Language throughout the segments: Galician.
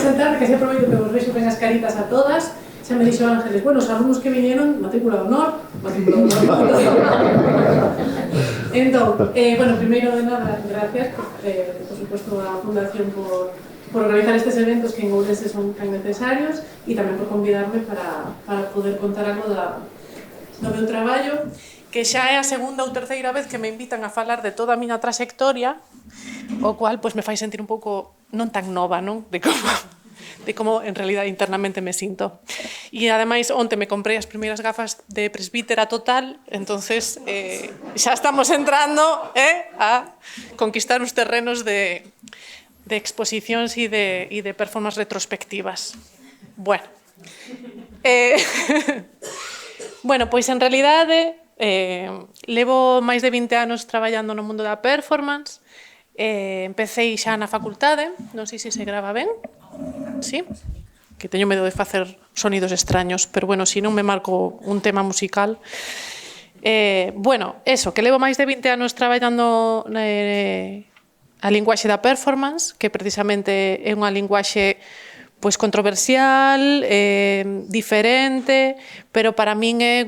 presentar, que se aproveito que vos vexo ben as caritas a todas. Xa me dixo Ángeles, bueno, os alumnos que viñeron, matrícula de honor, Entón, bueno, primeiro de nada, gracias, por supuesto, a Fundación por organizar estes eventos que en Ourense son tan necesarios e tamén por convidarme para poder contar algo do meu traballo, que xa é a segunda ou terceira vez que me invitan a falar de toda a miña trayectoria, o cual pues, me fai sentir un pouco non tan nova, non? De como en realidad internamente me sinto. E ademais, onte me comprei as primeiras gafas de presbítera total, entonces xa estamos entrando a conquistar uns terrenos de exposicións e de performance retrospectivas. Bueno, bueno, pois en realidade levo máis de 20 anos traballando no mundo da performance. Empecé xa na facultade, non sei se grava ben. Sí? Que teño medo de facer sonidos extraños, pero bueno, si non me marco un tema musical. Bueno, eso, que levo máis de 20 anos traballando a linguaxe da performance, que precisamente é unha linguaxe pois controversial, diferente, pero para min é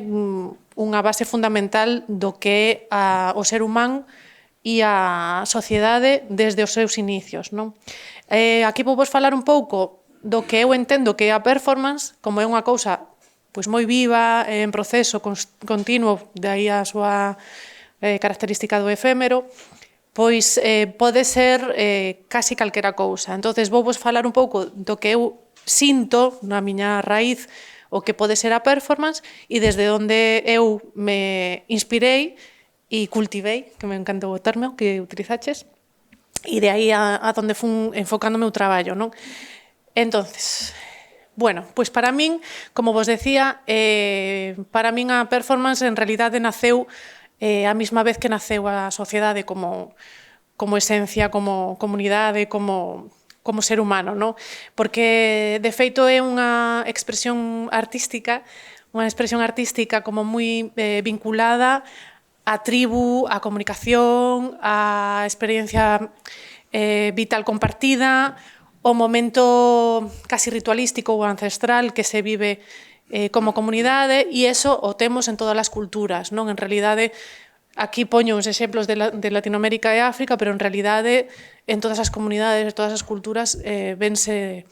unha base fundamental do que é o ser humano e a sociedade desde os seus inicios, non? Aquí vou vos falar un pouco do que eu entendo que é a performance, como é unha cousa pois moi viva, en proceso continuo, de aí a súa característica do efémero, pois pode ser casi calquera cousa. Entonces vou vos falar un pouco do que eu sinto na miña raíz o que pode ser a performance e desde onde eu me inspirei e cultivei, que me encantou o termo que utilizaches, e de aí a donde fun enfocando o meu traballo, non? Entonces, bueno, pois para min, como vos decía, para min a performance en realidade naceu a mesma vez que naceu a sociedade como esencia, como comunidade, como ser humano, non? Porque, de feito, é unha expresión artística como moi vinculada a tribu, a comunicación, a experiencia vital compartida, o momento casi ritualístico ou ancestral que se vive como comunidade, e iso o temos en todas as culturas, non? En realidade, aquí poño uns exemplos de Latinoamérica e África, pero en realidade en todas as comunidades, en todas as culturas vense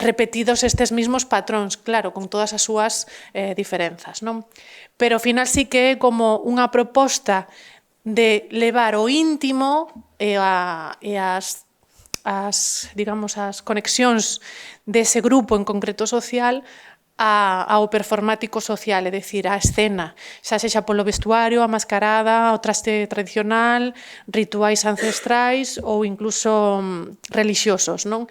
repetidos estes mesmos patróns, claro, con todas as súas diferenzas, non? Pero ao final sí que é como unha proposta de levar o íntimo e as conexións dese grupo en concreto social ao performático social, é dicir, á escena, xa sexa polo vestuario, a mascarada, o traste tradicional, rituais ancestrais ou incluso relixiosos, non?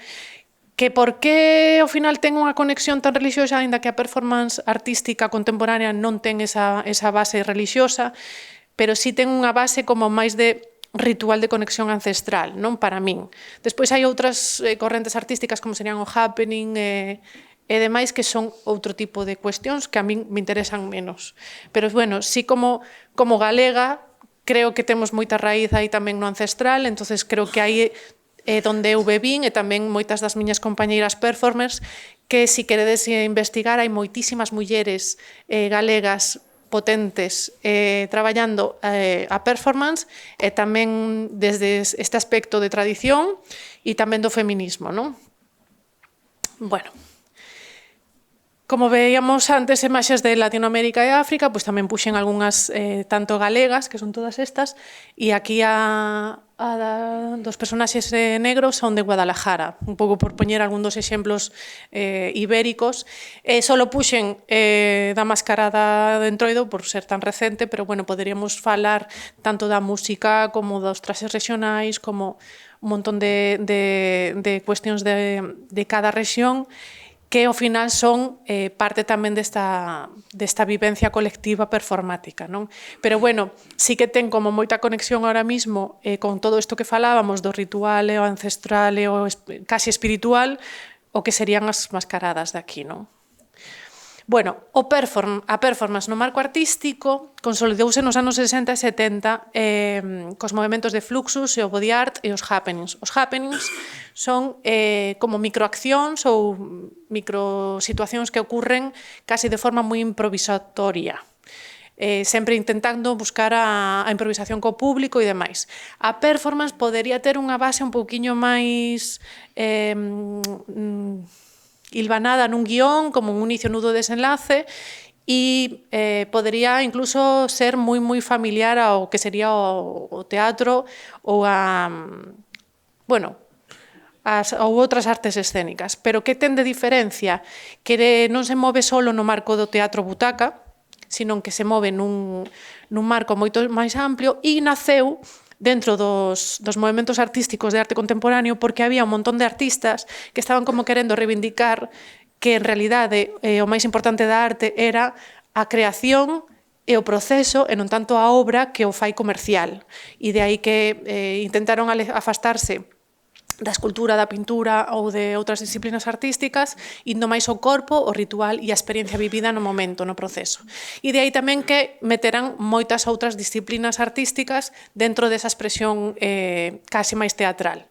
Que por que ao final ten unha conexión tan relixiosa, aínda que a performance artística contemporánea non ten esa base relixiosa, pero sí ten unha base como máis de ritual de conexión ancestral, non? Para min. Despois hai outras correntes artísticas como serían o happening e demais que son outro tipo de cuestións que a min me interesan menos. Pero, bueno, sí como galega, creo que temos moita raíz aí tamén no ancestral, entonces creo que aí donde eu bebín e tamén moitas das miñas compañeiras performers que se queredes investigar hai moitísimas mulleres galegas potentes traballando a performance e tamén desde este aspecto de tradición e tamén do feminismo, non? Bueno, como veíamos antes imaxes de Latinoamérica e África, pois tamén puxen algunhas tanto galegas, que son todas estas, e aquí dos personaxes negros son de Guadalajara, un pouco por poñer algún dos exemplos ibéricos. Solo puxen da mascarada de Entroido por ser tan recente, pero bueno, poderíamos falar tanto da música como dos traxes regionais, como un montón de cuestións de cada rexión, que ao final son parte tamén desta vivencia colectiva performática, non? Pero, bueno, sí que ten como moita conexión ahora mismo con todo isto que falábamos do ritual e o ancestral e o casi espiritual, o que serían as mascaradas de aquí, non? Bueno, a performance no marco artístico consolidouse nos anos 60 e 70 cos movimentos de Fluxus e o body art e os happenings. Os happenings son como microaccións ou microsituacións que ocurren casi de forma moi improvisatoria. Sempre intentando buscar a improvisación co público e demais. A performance podería ter unha base un pouquiño máis hilvanada nun guión, como un inicio, nudo, desenlace, e podería incluso ser moi familiar ao que sería o teatro ou ou outras artes escénicas. Pero que ten de diferencia? Que non se move só no marco do teatro butaca, sino que se move nun marco moito máis amplio e naceu dentro dos movimentos artísticos de arte contemporáneo porque había un montón de artistas que estaban como querendo reivindicar que en realidade o máis importante da arte era a creación e o proceso e non tanto a obra que o fai comercial. E de aí que intentaron afastarse da escultura, da pintura ou de outras disciplinas artísticas, indo máis ao corpo, o ritual e a experiencia vivida no momento, no proceso. E de aí tamén que meteran moitas outras disciplinas artísticas dentro desa expresión casi máis teatral.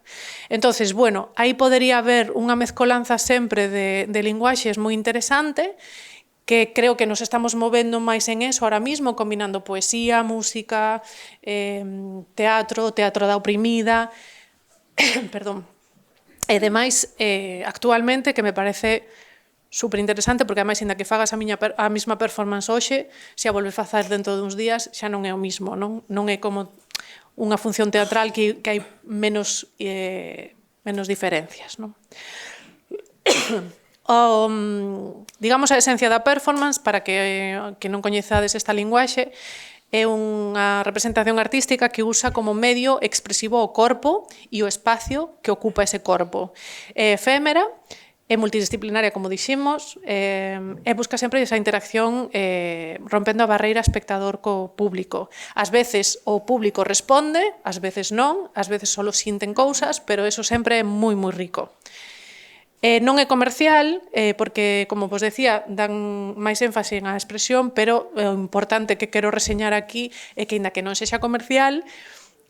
Entonces, bueno, aí podería haber unha mezcolanza sempre de linguaxes moi interesante, que creo que nos estamos movendo máis en eso ahora mismo, combinando poesía, música, teatro da oprimida, perdón. E demais, actualmente, que me parece superinteresante, porque ademais, ainda que fagas a mesma performance hoxe, se a volves facer dentro duns días, xa non é o mismo, non é como unha función teatral que hai menos diferencias, non? Digamos, a esencia da performance, para que non coñezades esta linguaxe, é unha representación artística que usa como medio expresivo o corpo e o espacio que ocupa ese corpo. É efémera, é multidisciplinaria, como dixemos, e busca sempre esa interacción rompendo a barreira espectador co público. Ás veces o público responde, ás veces non, ás veces só sinten cousas, pero eso sempre é moi rico. Non é comercial, porque, como vos decía, dan máis énfase á expresión, pero o importante que quero reseñar aquí é que, ainda que non sexa comercial,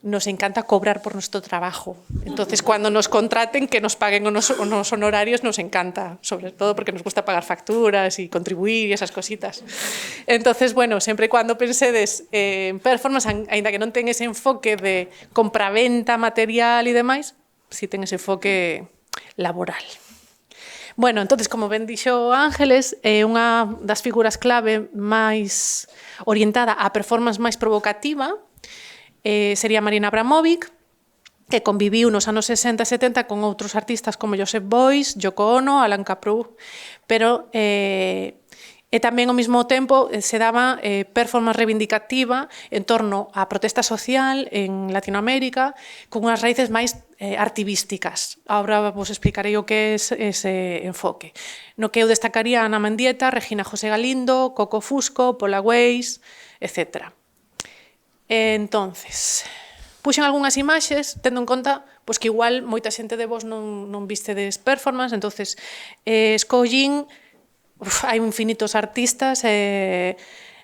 nos encanta cobrar por nuestro trabajo. Entonces, cuando nos contraten, que nos paguen unos honorarios, nos encanta, sobre todo porque nos gusta pagar facturas y contribuir y esas cositas. Entonces, bueno, sempre e cuando pensedes en performance, ainda que non ten ese enfoque de compraventa material e demais, si ten ese enfoque laboral. Bueno, entonces, como ben dixo Ángeles, é unha das figuras clave máis orientada á performance máis provocativa, sería Marina Abramovic, que conviviu nos anos 60 e 70 con outros artistas como Joseph Beuys, Yoko Ono, Alan Capru, pero e tamén ao mesmo tempo se daba performance reivindicativa en torno á protesta social en Latinoamérica con unhas raíces máis artivísticas. Ahora vos explicarei o que é ese enfoque. No que eu destacaría Ana Mendieta, Regina José Galindo, Coco Fusco, Paula Weiss, etc. Entonces, puxen algunhas imaxes, tendo en conta pois que igual moita xente de vos non vistedes performance, entonces escollín, hai infinitos artistas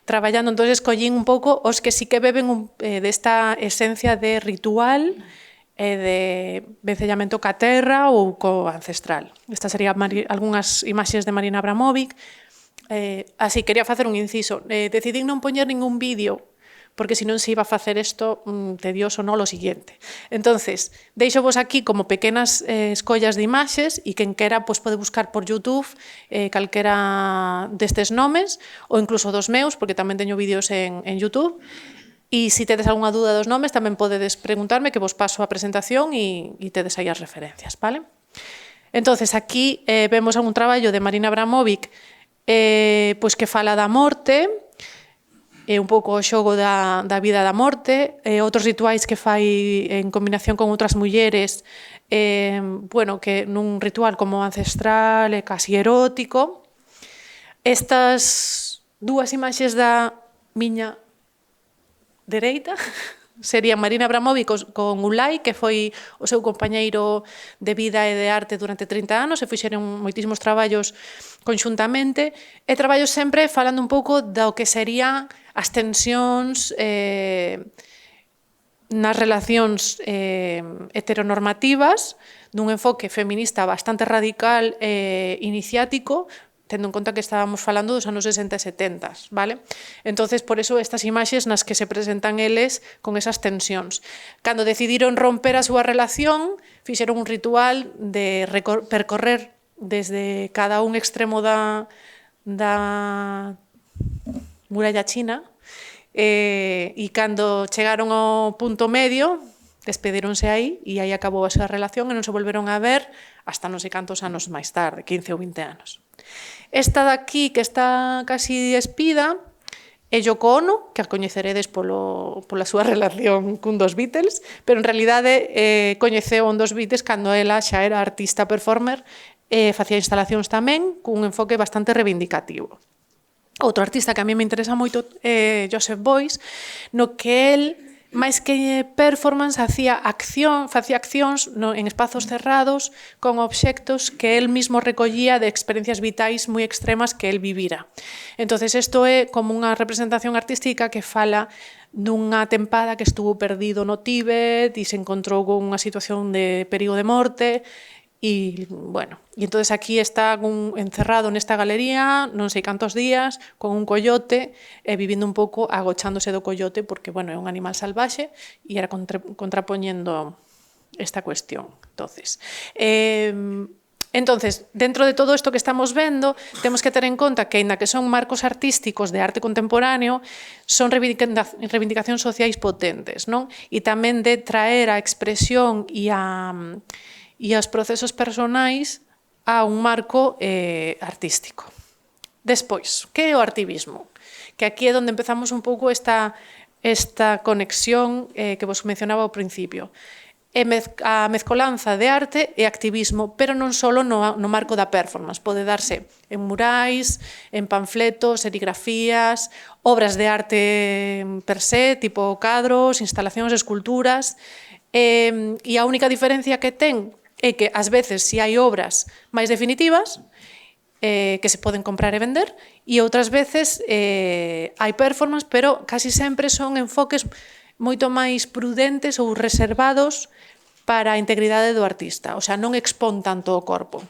traballando, entón escollín un pouco os que sí que beben desta esencia de ritual e de vencellamento ca terra ou co ancestral. Estas serían algunhas imaxes de Marina Abramovic. Así, quería facer un inciso. Decidí non poñer ningún vídeo porque senón se iba a facer isto tedioso, non, lo siguiente. Entonces, deixo-vos aquí como pequenas escollas de imaxes e quen quera pode buscar por YouTube calquera destes nomes ou incluso dos meus, porque tamén teño vídeos en YouTube. E se tedes algunha dúda dos nomes, tamén podedes preguntarme, que vos paso a presentación e tedes aí as referencias, vale? Entonces, aquí vemos algún traballo de Marina Abramovic pois que fala da morte, un pouco o xogo da vida e da morte, outros rituais que fai en combinación con outras mulleres, bueno, que nun ritual como ancestral e casi erótico. Estas dúas imaxes da miña dereita serían Marina Abramovic con Ulay, que foi o seu compañeiro de vida e de arte durante 30 anos, e fixeron moitísimos traballos conxuntamente, e traballos sempre falando un pouco do que serían as tensións nas relacións heteronormativas, dun enfoque feminista bastante radical e iniciático, tendo en conta que estábamos falando dos anos 60 e 70, vale? Entonces, por eso, estas imaxes nas que se presentan eles con esas tensións. Cando decidiron romper a súa relación, fixeron un ritual de percorrer desde cada un extremo da muralla china, e cando chegaron ao punto medio, despedironse aí, e aí acabou a súa relación e non se volveron a ver hasta non sei cantos anos máis tarde, 15 ou 20 anos. Esta daqui, que está casi espida, é Yoko Ono, que a coñeceredes pola súa relación cun dos Beatles, pero en realidade coñeceu un dos Beatles cando ela xa era artista performer e facía instalacións tamén cun enfoque bastante reivindicativo. Outro artista que a mí me interesa moito é Joseph Beuys, no que el, máis que performance, facía accións en espazos cerrados con obxectos que el mismo recollía de experiencias vitais moi extremas que el vivira. Entonces, isto é como unha representación artística que fala dunha tempada que estuvo perdido no Tíbet e se encontrou con unha situación de perigo de morte. E, bueno, e entonces aquí está encerrado nesta galería non sei cantos días, con un coyote, vivindo un pouco agochándose do coyote, porque, bueno, é un animal salvaxe, e era contrapoñendo esta cuestión. Entonces, dentro de todo isto que estamos vendo, temos que ter en conta que, aínda que son marcos artísticos de arte contemporáneo, son reivindicacións sociais potentes, non? E tamén de traer a expresión e aos procesos personais a un marco artístico. Despois, que é o artivismo? Que aquí é onde empezamos un pouco esta conexión que vos mencionaba ao principio. É a mezcolanza de arte e activismo, pero non só no marco da performance. Pode darse en murais, en panfletos, serigrafías, obras de arte per se, tipo cadros, instalacións, esculturas. E a única diferencia que ten é que, ás veces, si hai obras máis definitivas, que se poden comprar e vender, e outras veces hai performance, pero casi sempre son enfoques moito máis prudentes ou reservados para a integridade do artista, o sea, non expón tanto o corpo.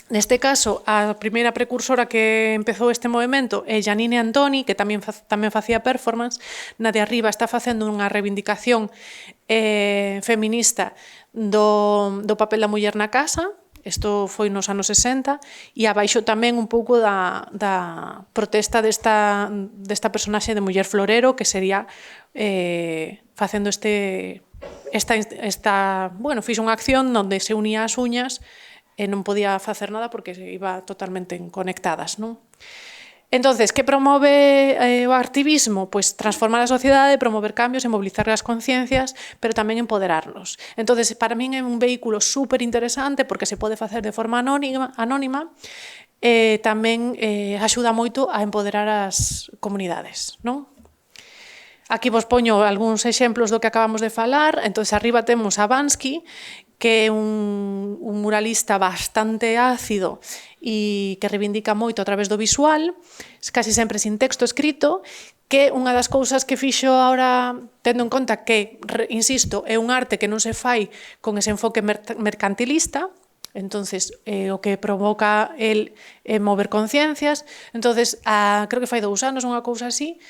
Neste caso, a primeira precursora que empezou este movimento é Giannini Antoni, que tamén facía performance. Na de arriba está facendo unha reivindicación feminista do papel da muller na casa. Isto foi nos anos 60, e abaixo tamén un pouco da protesta desta personaxe de muller florero, que sería facendo bueno, fixo unha acción onde se unía as uñas e non podía facer nada porque iba totalmente conectadas, non? Entonces, que promove o activismo? Pois transformar a sociedade, promover cambios e mobilizar as conciencias, pero tamén empoderarnos. Entonces, para min é un vehículo super interesante porque se pode facer de forma anónima, tamén axuda moito a empoderar as comunidades, non? Aquí vos poño algúns exemplos do que acabamos de falar. Entonces, arriba temos a Bansky, que é un muralista bastante ácido e que reivindica moito a través do visual, casi sempre sin texto escrito, que unha das cousas que fixo agora, tendo en conta que, insisto, é un arte que non se fai con ese enfoque mercantilista, entonces o que provoca el mover conciencias. Entonces, creo que fai 2 anos, unha cousa así,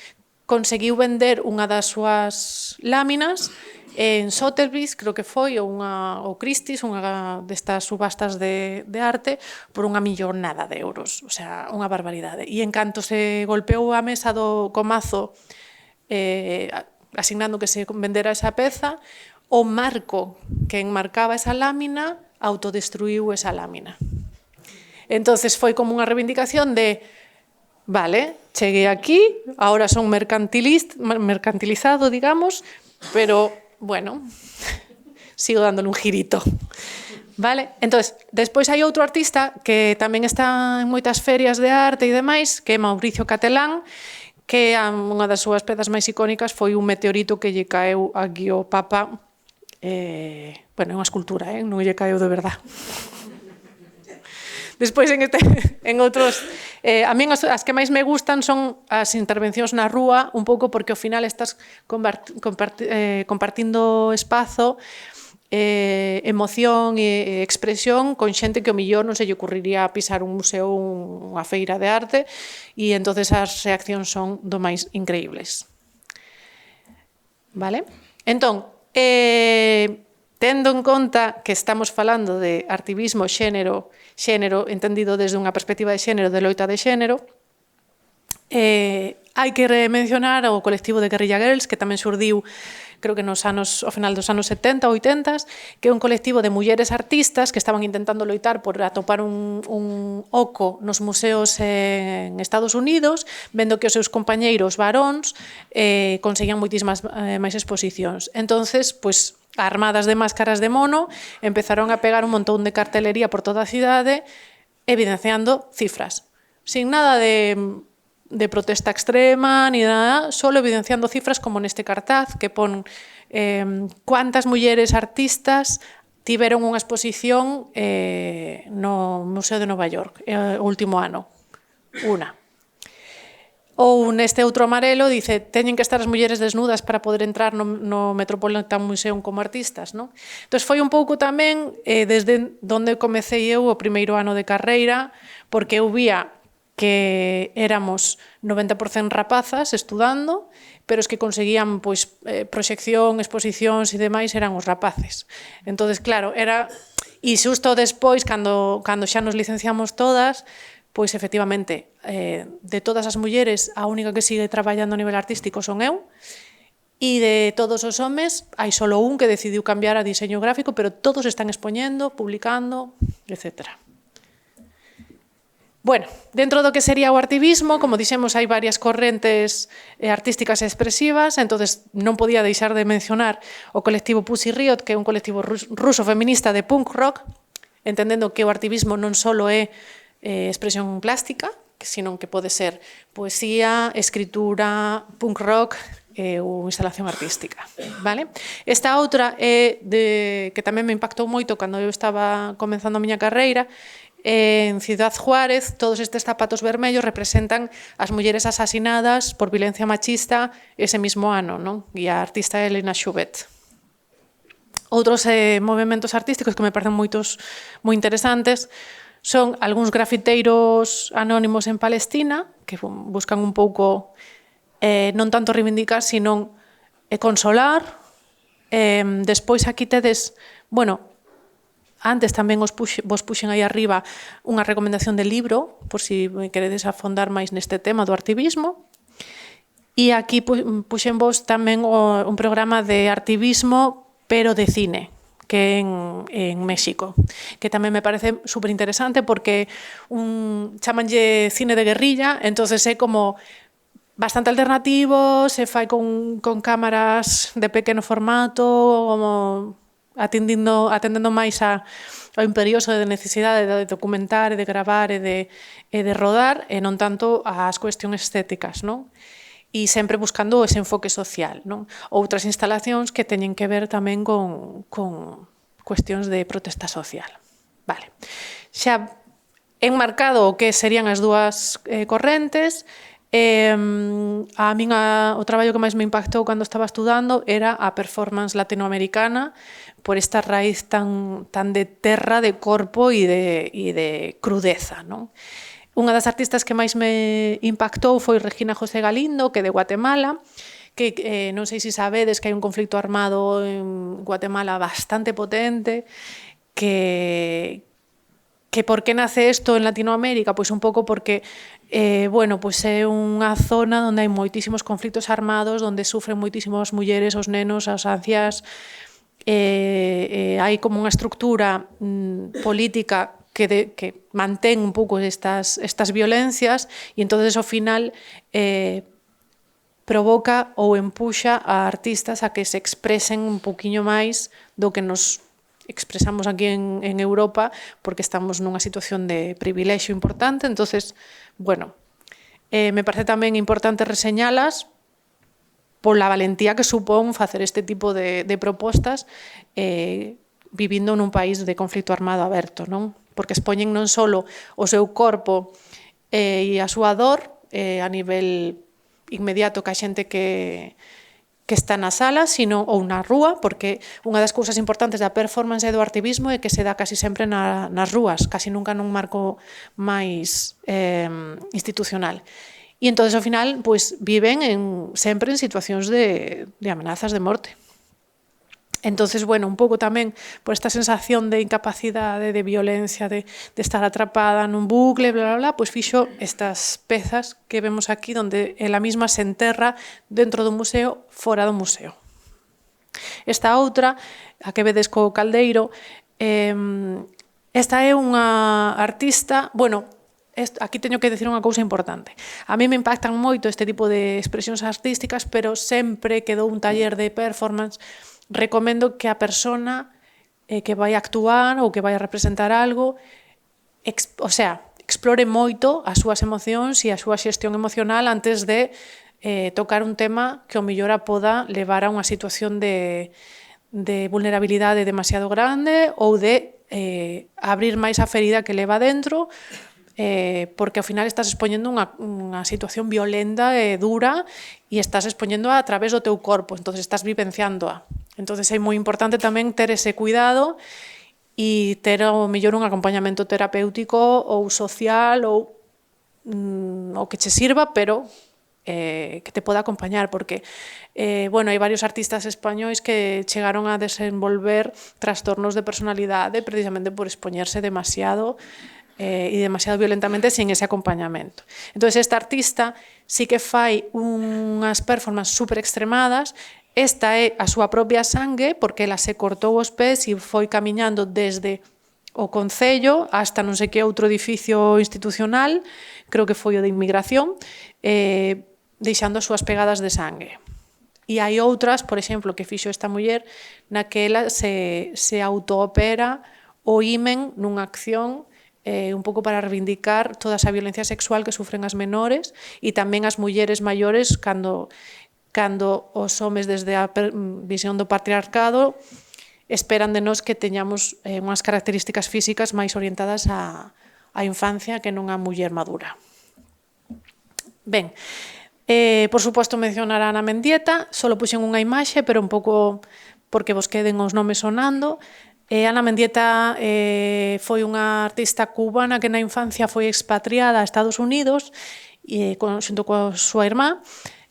conseguiu vender unha das súas láminas en Sotheby's, creo que foi, ou Christie's, unha destas subastas de arte, por 1 millonada de euros, o sea, unha barbaridade. E en canto se golpeou a mesa do comazo asignando que se vendera esa peza, o marco que enmarcaba esa lámina autodestruiu esa lámina. Entonces foi como unha reivindicación de, vale, cheguei aquí, ahora son mercantilizado, digamos, pero, bueno, sigo dándole un girito. Vale? Entonces, despois hai outro artista que tamén está en moitas ferias de arte e demais, que é Mauricio Catelán, que unha das súas pezas máis icónicas foi un meteorito que lle caeu aquí ao Papa. Bueno, é unha escultura, non lle caeu de verdad. Despois, en outros... a min as que máis me gustan son as intervencións na rúa, un pouco porque ao final estás compartindo espazo, emoción e expresión con xente que o millor non se lle ocurriría pisar un museo ou unha feira de arte, e entonces as reaccións son do máis increíbles. Vale? Entón, tendo en conta que estamos falando de activismo, xénero entendido desde unha perspectiva de xénero, de loita de xénero, hai que mencionar o colectivo de Guerrilla Girls, que tamén xurdiu, creo que ao final dos anos 70 ou 80, que é un colectivo de mulleres artistas que estaban intentando loitar por atopar un oco nos museos en Estados Unidos, vendo que os seus compañeiros varóns conseguían moitísimas máis exposicións. Entonces, pois, armadas de máscaras de mono, empezaron a pegar un montón de cartelería por toda a cidade, evidenciando cifras. Sin nada de protesta extrema, ni nada, solo evidenciando cifras como neste cartaz, que pon cuántas mulleres artistas tiveron unha exposición no Museo de Nova York o último ano. Unha. Ou neste outro amarelo dice teñen que estar as mulleres desnudas para poder entrar no Metropolitan Museum como artistas, non? Entón foi un pouco tamén desde onde comecei eu o primeiro ano de carreira, porque eu vía que éramos 90% rapazas estudando, pero os que conseguían proxección, exposicións e demais eran os rapaces. Entón, claro, era... E xusto despois, cando xa nos licenciamos todas, pois efectivamente, de todas as mulleres, a única que sigue traballando a nivel artístico son eu, e de todos os homes, hai solo un que decidiu cambiar a diseño gráfico, pero todos están expoñendo, publicando, etc. Bueno, dentro do que sería o activismo, como dixemos, hai varias correntes artísticas e expresivas, entonces non podía deixar de mencionar o colectivo Pussy Riot, que é un colectivo ruso feminista de punk rock, entendendo que o activismo non só é expresión plástica, sino que pode ser poesía, escritura, punk rock ou instalación artística. Vale? Esta outra é que tamén me impactou moito cando eu estaba comenzando a miña carreira. En Ciudad Juárez, todos estes zapatos vermellos representan as mulleres asasinadas por violencia machista ese mismo ano, non? E a artista Elena Schubert. Outros movimentos artísticos que me parecen moi interesantes son algúns grafiteiros anónimos en Palestina, que buscan un pouco non tanto reivindicar, sino consolar. Despois aquí tedes, bueno, antes tamén vos puxen aí arriba unha recomendación de libro, por si queredes afondar máis neste tema do activismo. E aquí puxen vos tamén un programa de activismo, pero de cine, que en México, que tamén me parece superinteresante porque chamanlle cine de guerrilla, entonces é como bastante alternativo, se fai con cámaras de pequeno formato, como atendendo máis ao imperioso de necesidade de documentar, de gravar e de rodar, e non tanto ás cuestións estéticas, non? E sempre buscando ese enfoque social, non? Outras instalacións que teñen que ver tamén con cuestións de protesta social. Vale. Xa enmarcado o que serían as dúas correntes, o traballo que máis me impactou cando estaba estudando era a performance latinoamericana por esta raíz tan de terra, de corpo e de crudeza, non? Unha das artistas que máis me impactou foi Regina José Galindo, que é de Guatemala, que non sei se sabedes que hai un conflicto armado en Guatemala bastante potente, que por que nace isto en Latinoamérica? Pois un pouco porque é unha zona onde hai moitísimos conflictos armados, onde sufren moitísimas mulleres, os nenos, as ancias, hai como unha estructura política que mantén un pouco estas violencias e entonces ao final provoca ou empuxa a artistas a que se expresen un poquinho máis do que nos expresamos aquí en Europa porque estamos nunha situación de privilexio importante, entonces, bueno, Me parece tamén importante reseñalas pola valentía que supón facer este tipo de propostas vivindo nun país de conflito armado aberto, non? Porque expoñen non só o seu corpo e a súa dor a nivel inmediato ca xente que está na sala, sino ou na rúa, porque unha das cousas importantes da performance e do activismo é que se dá casi sempre nas rúas, casi nunca nun marco máis institucional. E entón, ao final, pues, viven sempre en situacións de amenazas de morte. Entonces, bueno, un pouco tamén por esta sensación de incapacidade, de violencia, de estar atrapada nun bucle, bla, bla, bla, pues fixo estas pezas que vemos aquí, donde ela mesma se enterra dentro do museo, fora do museo. Esta outra, a que vedes co caldeiro, esta é unha artista, bueno, aquí teño que decir unha cousa importante. A mí me impactan moito este tipo de expresións artísticas, pero sempre que dou un taller de performance recomendo que a persona que vai a actuar ou que vai a representar algo, explore moito as súas emocións e a súa xestión emocional antes de tocar un tema que o mellor a poda levar a unha situación de vulnerabilidade demasiado grande ou de abrir máis a ferida que leva dentro, porque ao final estás expoñendo unha situación violenta e dura e estás expoñendo a través do teu corpo, entonces estás vivenciándoa. Entonces é moi importante tamén ter ese cuidado e ter ao mellor un acompañamento terapéutico ou social ou o que che sirva, pero que te poda acompañar, porque bueno, hai varios artistas españois que chegaron a desenvolver trastornos de personalidade precisamente por expoñerse demasiado e demasiado violentamente sin ese acompañamento. Entón, esta artista sí que fai unhas performances super extremadas. Esta é a súa propia sangue, porque ela se cortou os pés e foi camiñando desde o Concello hasta non sei que outro edificio institucional, creo que foi o de Inmigración, deixando as súas pegadas de sangue. E hai outras, por exemplo, que fixo esta muller, na que ela se autoopera o himen nunha acción un pouco para reivindicar toda esa violencia sexual que sufren as menores e tamén as mulleres maiores cando os homes desde a visión do patriarcado esperan de nós que teñamos unhas características físicas máis orientadas á infancia que non á muller madura. Ben, por suposto mencionar a Ana Mendieta, só puxen unha imaxe, pero un pouco porque vos queden os nomes sonando. Ana Mendieta foi unha artista cubana que na infancia foi expatriada a Estados Unidos xunto coa súa irmá,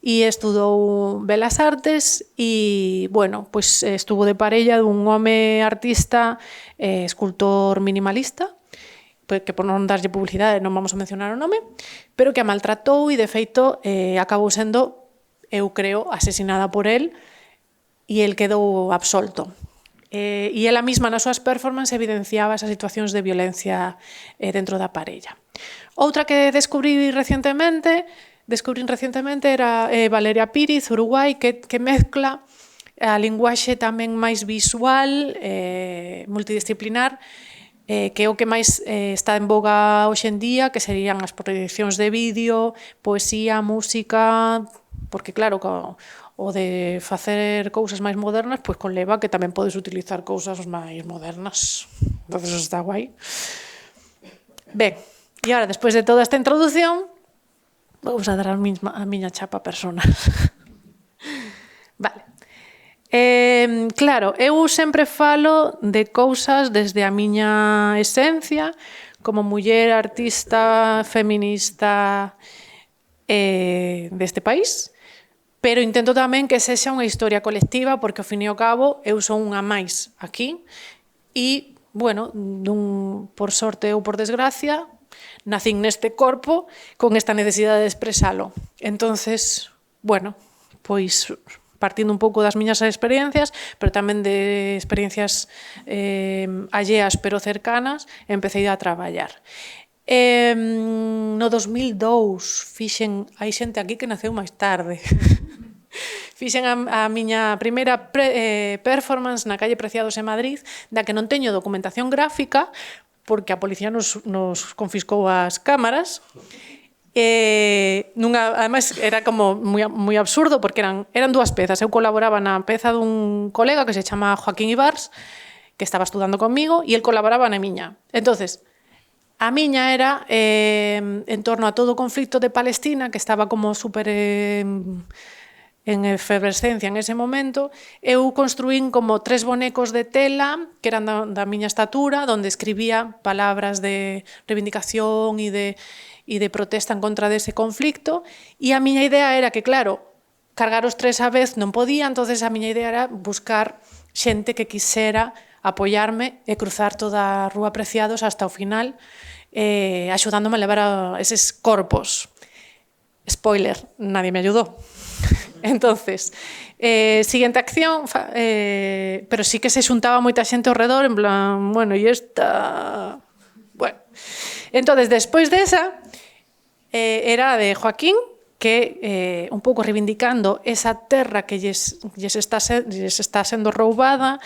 e estudou Belas Artes e, bueno, pues estuvo de parella dun home artista, escultor minimalista, que por non darlle publicidade non vamos a mencionar o nome, pero que a maltratou e, de feito, acabou sendo, eu creo, asesinada por el e el quedou absolto. E ela mesma nas súas performances evidenciaba esas situacións de violencia dentro da parella. Outra que descubrín recentemente era Valeria Píriz, Uruguai, que mezcla a linguaxe tamén máis visual, multidisciplinar, que é o que máis está en boga hoxe en día, que serían as proyeccións de vídeo, poesía, música, porque claro, o de facer cousas máis modernas, pois conleva que tamén podes utilizar cousas máis modernas. Entonces está guai. Ben, e agora, despois de toda esta introdución, vamos a dar a miña chapa personal. Vale. Claro, eu sempre falo de cousas desde a miña esencia, como muller artista feminista deste país, pero intento tamén que sexa unha historia colectiva, porque ao fin e ao cabo eu son unha máis aquí e, bueno, por sorte ou por desgracia, nacín neste corpo con esta necesidade de expresalo. Entonces, bueno, pois partindo un pouco das miñas experiencias, pero tamén de experiencias alleas pero cercanas, empecé a traballar. No 2002 fixen, hai xente aquí que naceu máis tarde, fixen a miña primeira performance na calle Preciados en Madrid, da que non teño documentación gráfica, porque a policía nos confiscou as cámaras, Ademais, era como moi absurdo, porque eran dúas pezas. Eu colaboraba na peza dun colega que se chama Joaquín Ibars, que estaba estudando conmigo, e el colaboraba na miña. Entonces, a miña era en torno a todo o conflicto de Palestina, que estaba como super en efervescencia en ese momento. Eu construín como 3 bonecos de tela que eran da miña estatura, onde escribía palabras de reivindicación e de protesta en contra dese conflicto, e a miña idea era que, claro, cargar os 3 á vez non podía, entonces a miña idea era buscar xente que quisera apoiarme e cruzar toda a Rúa Preciados hasta o final, axudándome a levar a eses corpos. Spoiler, nadie me ayudó. Entonces, siguiente acción, pero sí que se xuntaba moita xente ao redor, en plan, bueno, e esta... Bueno, entonces, despois desa, era de Joaquín, que un pouco reivindicando esa terra que lles está sendo roubada.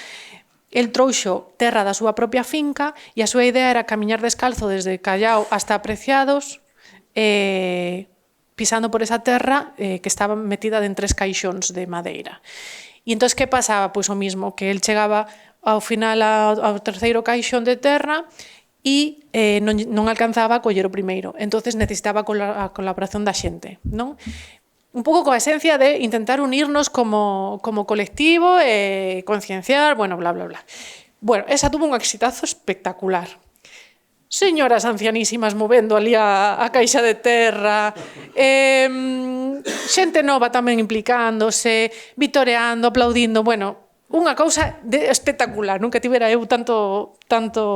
El trouxo terra da súa propia finca e a súa idea era camiñar descalzo desde Callao hasta Preciados, pisando por esa terra que estaba metida en 3 caixóns de madeira. E entón, que pasaba? Pois o mismo, que el chegaba ao final ao terceiro caixón de terra e non alcanzaba a coller o primeiro. Entón, necesitaba a colaboración da xente, non? Un pouco coa esencia de intentar unirnos como colectivo e concienciar, bueno, bla, bla, bla. Bueno, esa tuvo un exitazo espectacular. Señoras ancianísimas movendo ali a caixa de terra, xente nova tamén implicándose, vitoreando, aplaudindo, bueno, unha cousa espectacular. Nunca tivera eu tanto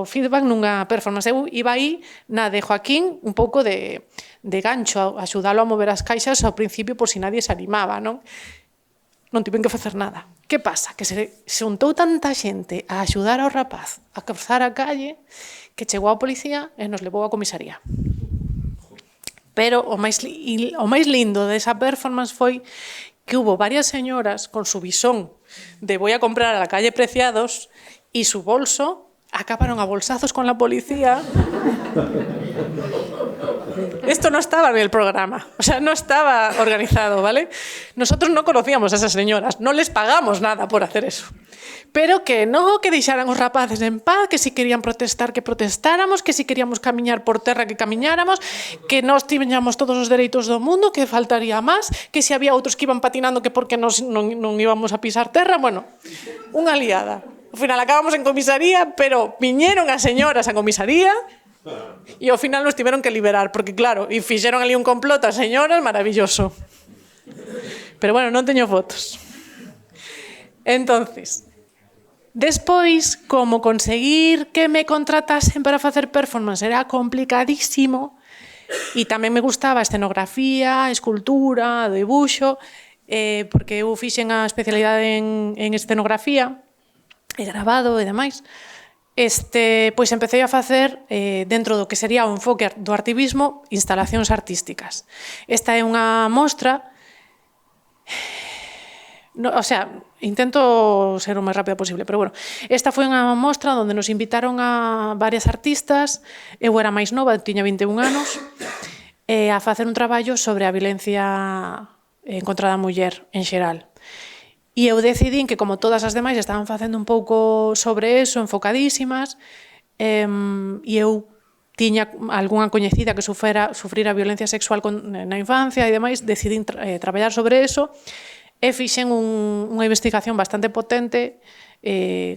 feedback nunha performance. Eu iba aí na de Joaquín un pouco de gancho, a axudalo a mover as caixas ao principio por si nadie se animaba, non? Non tiven que facer nada. Que pasa? Que se xuntou tanta xente a axudar ao rapaz a cruzar a calle que chegou a policía e nos levou á comisaría. Pero o máis lindo desa performance foi que hubo varias señoras con su visón de voy a comprar a la calle Preciados y su bolso acabaron a bolsazos con la policía. Esto no estaba en el programa, o sea, no estaba organizado, ¿vale? Nosotros no conocíamos a esas señoras, no les pagamos nada por hacer eso. Pero que no, que deixaran os rapaces en paz, que si querían protestar, que protestáramos, que si queríamos camiñar por terra, que camiñáramos, que nós tiñamos todos os dereitos do mundo, que faltaría máis, que se había outros que iban patinando, que porque non íbamos a pisar terra, bueno, unha liada. Ao final acabamos en comisaría, pero viñeron as señoras a comisaría e ao final nos tiveron que liberar, porque claro, e fixeron ali un complot as señoras maravilloso. Pero bueno, non teño fotos. Entonces, despois, como conseguir que me contratasen para facer performance era complicadísimo, e tamén me gustaba a escenografía, a escultura, o dibuixo, porque eu fixen a especialidade en escenografía, e grabado e demais. Pois empecé a facer, dentro do que sería o enfoque do activismo, instalacións artísticas. Esta é unha mostra, o sea, intento ser o máis rápida posible, pero bueno, esta foi unha mostra onde nos invitaron a varias artistas, eu era máis nova, tiña 21 anos, a facer un traballo sobre a violencia en contra da muller en xeral. E eu decidín que, como todas as demais estaban facendo un pouco sobre eso, enfocadísimas, e eu tiña algunha coñecida que sufrira violencia sexual na infancia e demais, decidín traballar sobre eso e fixen unha investigación bastante potente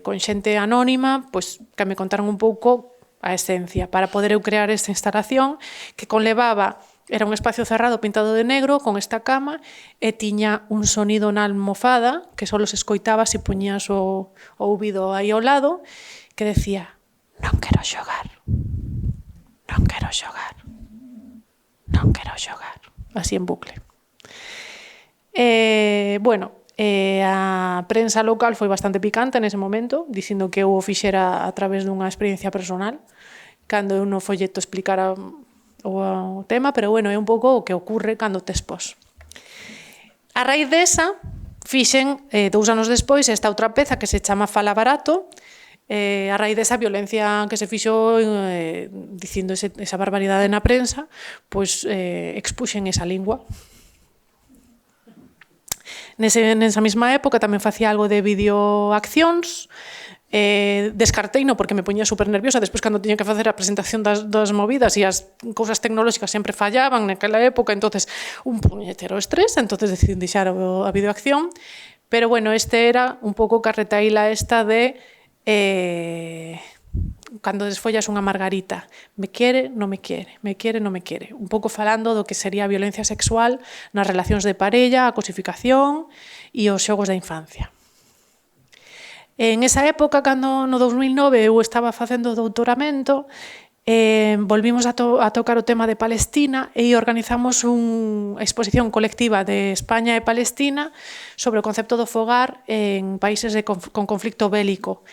con xente anónima, pois, que me contaron un pouco a esencia para poder eu crear esta instalación que conlevaba. Era un espacio cerrado pintado de negro con esta cama e tiña un sonido na almofada que só se escoitaba se puñías o ouvido aí ao lado que decía non quero xogar, non quero xogar, non quero xogar, así en bucle. Bueno, a prensa local foi bastante picante nese momento, dicindo que eu o fixera a través dunha experiencia personal, cando eu no folleto explicara o tema, pero bueno, é un pouco o que ocurre cando te expós. A raíz desa, fixen, 2 anos despois, esta outra peza que se chama Fala Barato, a raíz desa violencia que se fixo dicindo esa barbaridade na prensa, pois expuxen esa lingua. Nesa mesma época tamén facía algo de videoaccións, descarteino porque me poñía super nerviosa despois cando tiña que facer a presentación das movidas e as cousas tecnolóxicas sempre fallaban naquela época, entonces un puñetero estrés, entonces decidí deixar a videoacción, pero bueno, este era un pouco carretaíla esta de cando desfollas unha margarita, me quere, non me quere, me quere, non me quere, un pouco falando do que sería a violencia sexual nas relacións de parella, a cosificación e os xogos da infancia. En esa época, cando no 2009 eu estaba facendo o doutoramento, volvimos a tocar o tema de Palestina e organizamos unha exposición colectiva de España e Palestina sobre o concepto do fogar en países con conflicto bélico.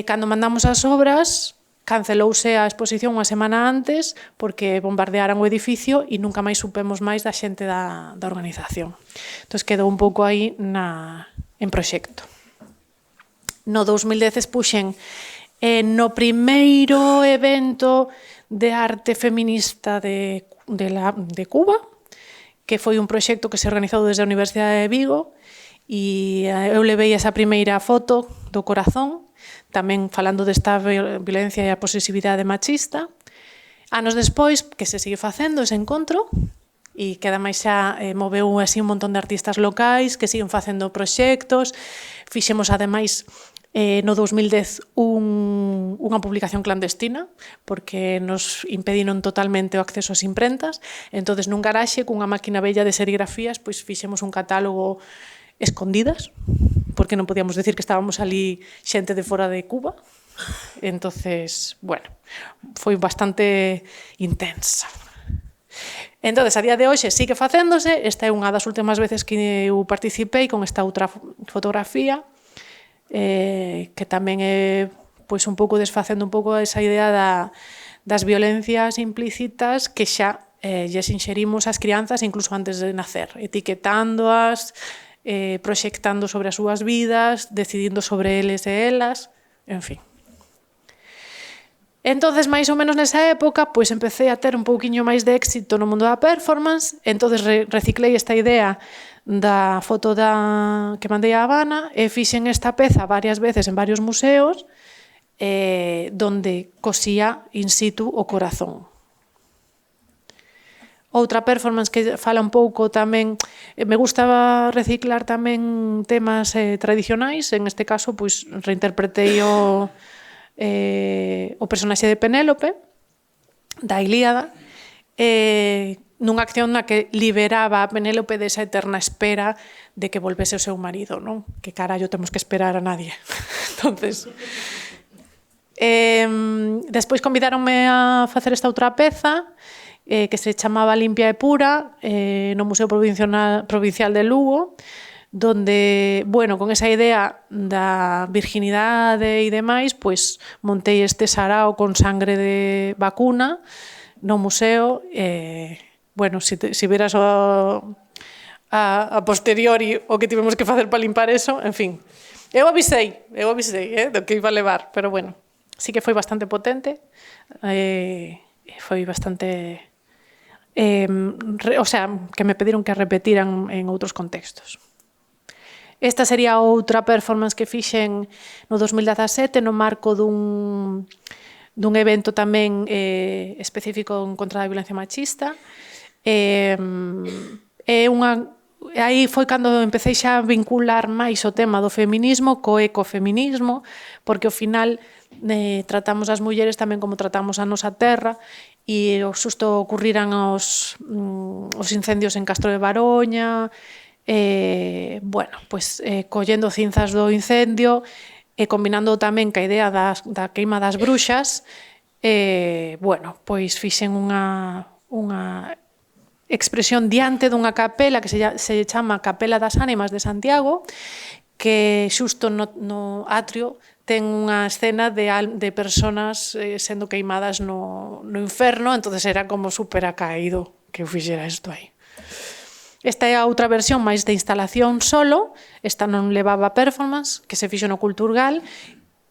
Cando mandamos as obras, cancelouse a exposición unha semana antes porque bombardearan o edificio e nunca máis supemos máis da xente da organización. Entón, quedou un pouco aí en proxecto. No 2010 expuxen no primeiro evento de arte feminista de Cuba, que foi un proxecto que se organizou desde a Universidade de Vigo, e eu levei esa primeira foto do corazón, tamén falando desta violencia e a posesividade machista. Anos despois, que se sigue facendo ese encontro, e que ademais xa moveu así un montón de artistas locais que siguen facendo proxectos. Fixemos ademais no 2010 unha publicación clandestina porque nos impediron totalmente o acceso ás imprentas, entonces nun garaxe cunha máquina bella de serigrafías pois fixemos un catálogo escondidas, porque non podíamos decir que estábamos ali xente de fora de Cuba. Entonces, bueno, foi bastante intensa. Entonces, a día de hoxe sigue facéndose, esta é unha das últimas veces que eu participei con esta outra fotografía, que tamén é pois un pouco desfacendo un pouco esa idea das violencias implícitas que xa lles inxerimos ás crianzas incluso antes de nacer, etiquetándoas, proxectando sobre as súas vidas, decidindo sobre eles e elas, en fin. Entonces, máis ou menos nesa época, pois empecé a ter un pouquiño máis de éxito no mundo da performance, entonces reciclei esta idea da foto que mandei a Habana e fixen esta peza varias veces en varios museos donde cosía in situ o corazón. Outra performance que fala un pouco tamén, me gustaba reciclar tamén temas tradicionais, en este caso pois reinterpretei o personaxe de Penélope, da Ilíada, nunha acción na que liberaba a Penélope desa eterna espera de que volvese o seu marido, non? Que carallo temos que esperar a nadie. Entonces, despois convidaronme a facer esta outra peza, que se chamaba Limpia e Pura, no Museo Provincial de Lugo, donde, bueno, con esa idea da virginidade e demais, pois montei este sarao con sangre de vacuna no museo. Bueno, se veras a posteriori o que tivemos que facer para limpar eso, en fin. Eu avisei do que iba a levar, pero bueno, sí que foi bastante potente, foi bastante... o sea, que me pediron que repetiran en outros contextos. Esta sería outra performance que fixen no 2017 no marco dun evento tamén específico en contra da violencia machista. Aí foi cando empecé xa a vincular máis o tema do feminismo co ecofeminismo, porque ao final tratamos as mulleres tamén como tratamos a nosa terra, e xusto ocurriran os incendios en Castro de Baroña, bueno, pois collendo cinzas do incendio e combinando tamén ca idea da queima das bruxas, bueno, pois fixen unha expresión diante dunha capela que se chama Capela das Ánimas de Santiago, que xusto no atrio ten unha escena de personas sendo queimadas no inferno, entonces era como super acaído que eu fixera isto aí. Esta é a outra versión máis de instalación solo, esta non levaba performance, que se fixo no Culturgal,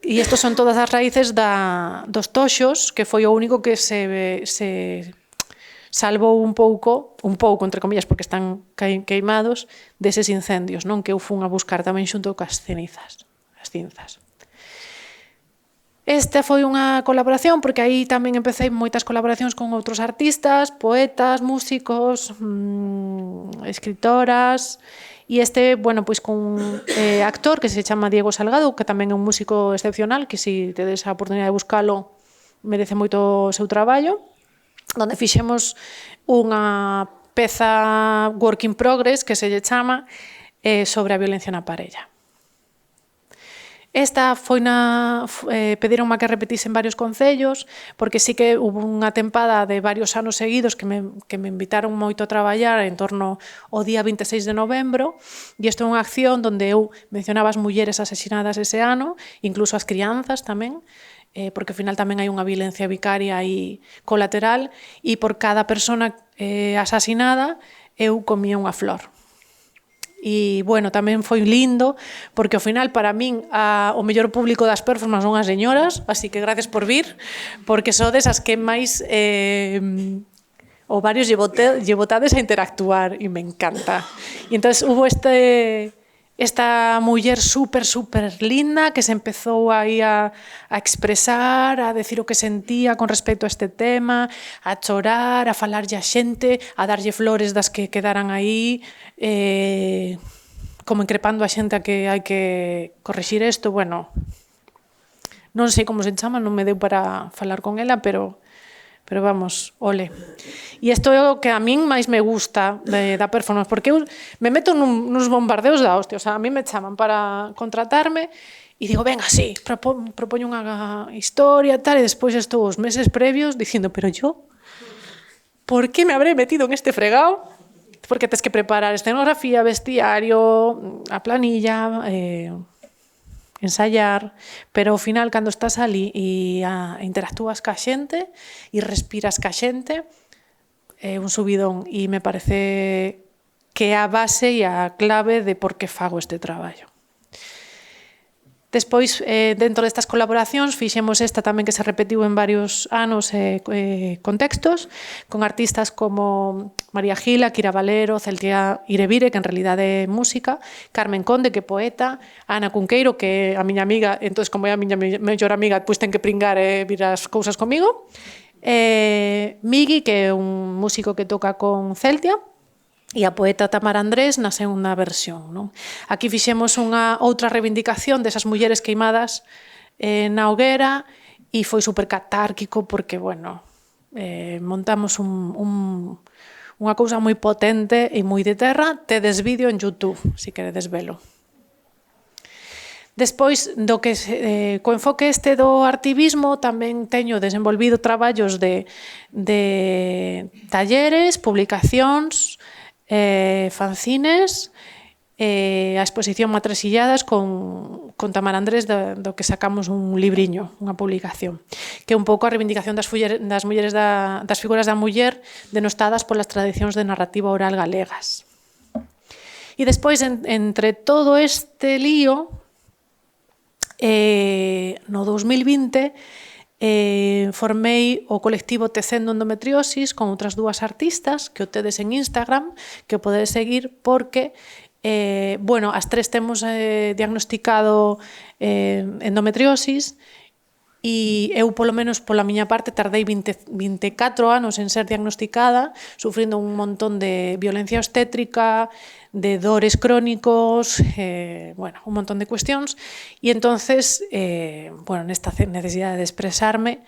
E estos son todas as raíces dos toxos, que foi o único que se salvou un pouco, entre comillas, porque están queimados, deses incendios, non, que eu fun a buscar tamén xunto cas cinzas. Esta foi unha colaboración, porque aí tamén empecé moitas colaboracións con outros artistas, poetas, músicos, escritoras, e este, bueno, pois con actor que se chama Diego Salgado, que tamén é un músico excepcional, que se tedes a oportunidade de buscalo, merece moito o seu traballo, onde fixemos unha peza work in progress, que se lle chama, sobre a violencia na parella. Esta pedironme que repetise en varios concellos, porque sí que hubo unha tempada de varios anos seguidos que me invitaron moito a traballar en torno ao día 26 de novembro, e isto é unha acción onde eu mencionaba as mulleres asesinadas ese ano, incluso as crianzas tamén, porque ao final tamén hai unha violencia vicaria aí colateral, e por cada persona asasinada eu comía unha flor. E, bueno, tamén foi lindo, porque ao final, para min, o mellor público das performances son as señoras, así que gracias por vir, porque sodes as que máis ovarios lle botades a interactuar, e me encanta. E entón, hubo esta muller super linda que se empezou aí a expresar, a decir o que sentía con respecto a este tema, a chorar, a falarlle a xente, a darlle flores das que quedaran aí, como increpando a xente a que hai que corrixir isto. Bueno, non sei como se chama, non me deu para falar con ela, pero vamos, ole. E isto é o que a min máis me gusta da performance, porque eu me meto nuns bombardeos da hostia, o sea, a mí me chaman para contratarme e digo, venga, sí, propoño unha historia, tal, e despois estou os meses previos dicindo, pero yo, por que me habré metido en este fregado? Porque tens que preparar escenografía, vestiario, a planilla, ensayar, pero ao final, cando estás ali e interactúas ca xente e respiras ca xente, é un subidón, e me parece que é a base e a clave de por que fago este traballo. Despois, dentro destas colaboracións, fixemos esta tamén que se repetiu en varios anos e contextos, con artistas como María Gila, Kira Valero, Celtia Irevire, que en realidade é música, Carmen Conde, que é poeta, Ana Cunqueiro, que é a miña amiga, entón, como é a miña mellor amiga, pois ten que pringar e vir as cousas comigo, Migui, que é un músico que toca con Celtia, e a poeta Tamara Andrés na segunda versión, non? Aquí fixemos unha outra reivindicación desas mulleres queimadas na hoguera e foi super catárquico porque, bueno, montamos unha cousa moi potente e moi de terra. Tedes vídeo en YouTube, se queredes velo. Despois, co enfoque este do activismo, tamén teño desenvolvido traballos de talleres, publicacións, fanzines, a exposición Matresilladas con Tamara Andrés, do que sacamos un libriño, unha publicación, que é un pouco a reivindicación das figuras da muller denostadas polas tradicións de narrativa oral galegas. E despois, entre todo este lío, no 2020, formei o colectivo Tecendo Endometriosis con outras dúas artistas que o tedes en Instagram, que o podedes seguir porque, bueno, as tres temos diagnosticado endometriosis e eu, polo menos pola miña parte, tardei 24 anos en ser diagnosticada, sufrindo un montón de violencia obstétrica, de dores crónicos, bueno, un montón de cuestións, e entonces, bueno, nesta necesidade de expresarme,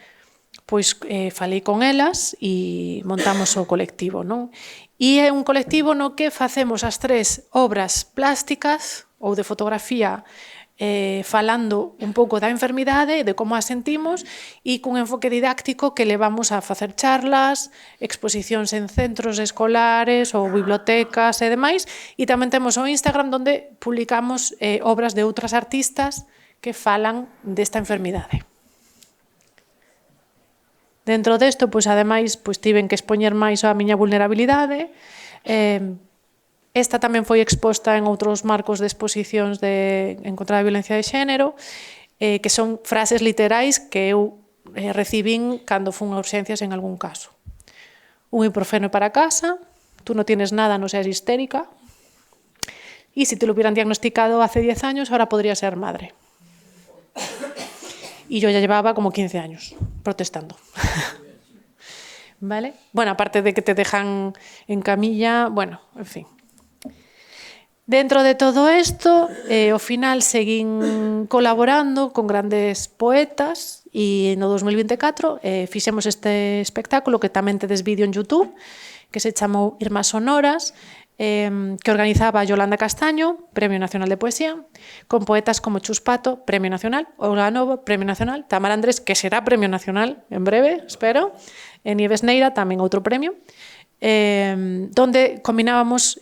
pois falei con elas e montamos o colectivo, non? E é un colectivo no que facemos as tres obras plásticas ou de fotografía falando un pouco da enfermidade, de como a sentimos, e cun enfoque didáctico que levamos a facer charlas, exposicións en centros escolares ou bibliotecas e demais, e tamén temos o Instagram onde publicamos obras de outras artistas que falan desta enfermidade. Dentro desto, pois, ademais, pois, tiven que expoñer máis a miña vulnerabilidade. Esta tamén foi exposta en outros marcos de exposicións en contra da violencia de xénero. que son frases literais que eu recibín cando fun a urxencias en algún caso. Un ibuprofeno para casa, tú no tienes nada, no seas histérica, y si te lo hubieran diagnosticado hace 10 años, ahora podría ser madre. Y yo ya llevaba como 15 años protestando. ¿Vale? Bueno, aparte de que te dejan en camilla, bueno, en fin. Dentro de todo isto, ao final seguín colaborando con grandes poetas e no 2024 fixemos este espectáculo que tamén tedes vídeo en YouTube, que se chamou Irmás Sonoras, que organizaba Yolanda Castaño, Premio Nacional de Poesía, con poetas como Chus Pato, Premio Nacional, Olga Novo, Premio Nacional, Tamara Andrés, que será Premio Nacional en breve, espero, e Nieves Neira, tamén outro premio, donde combinábamos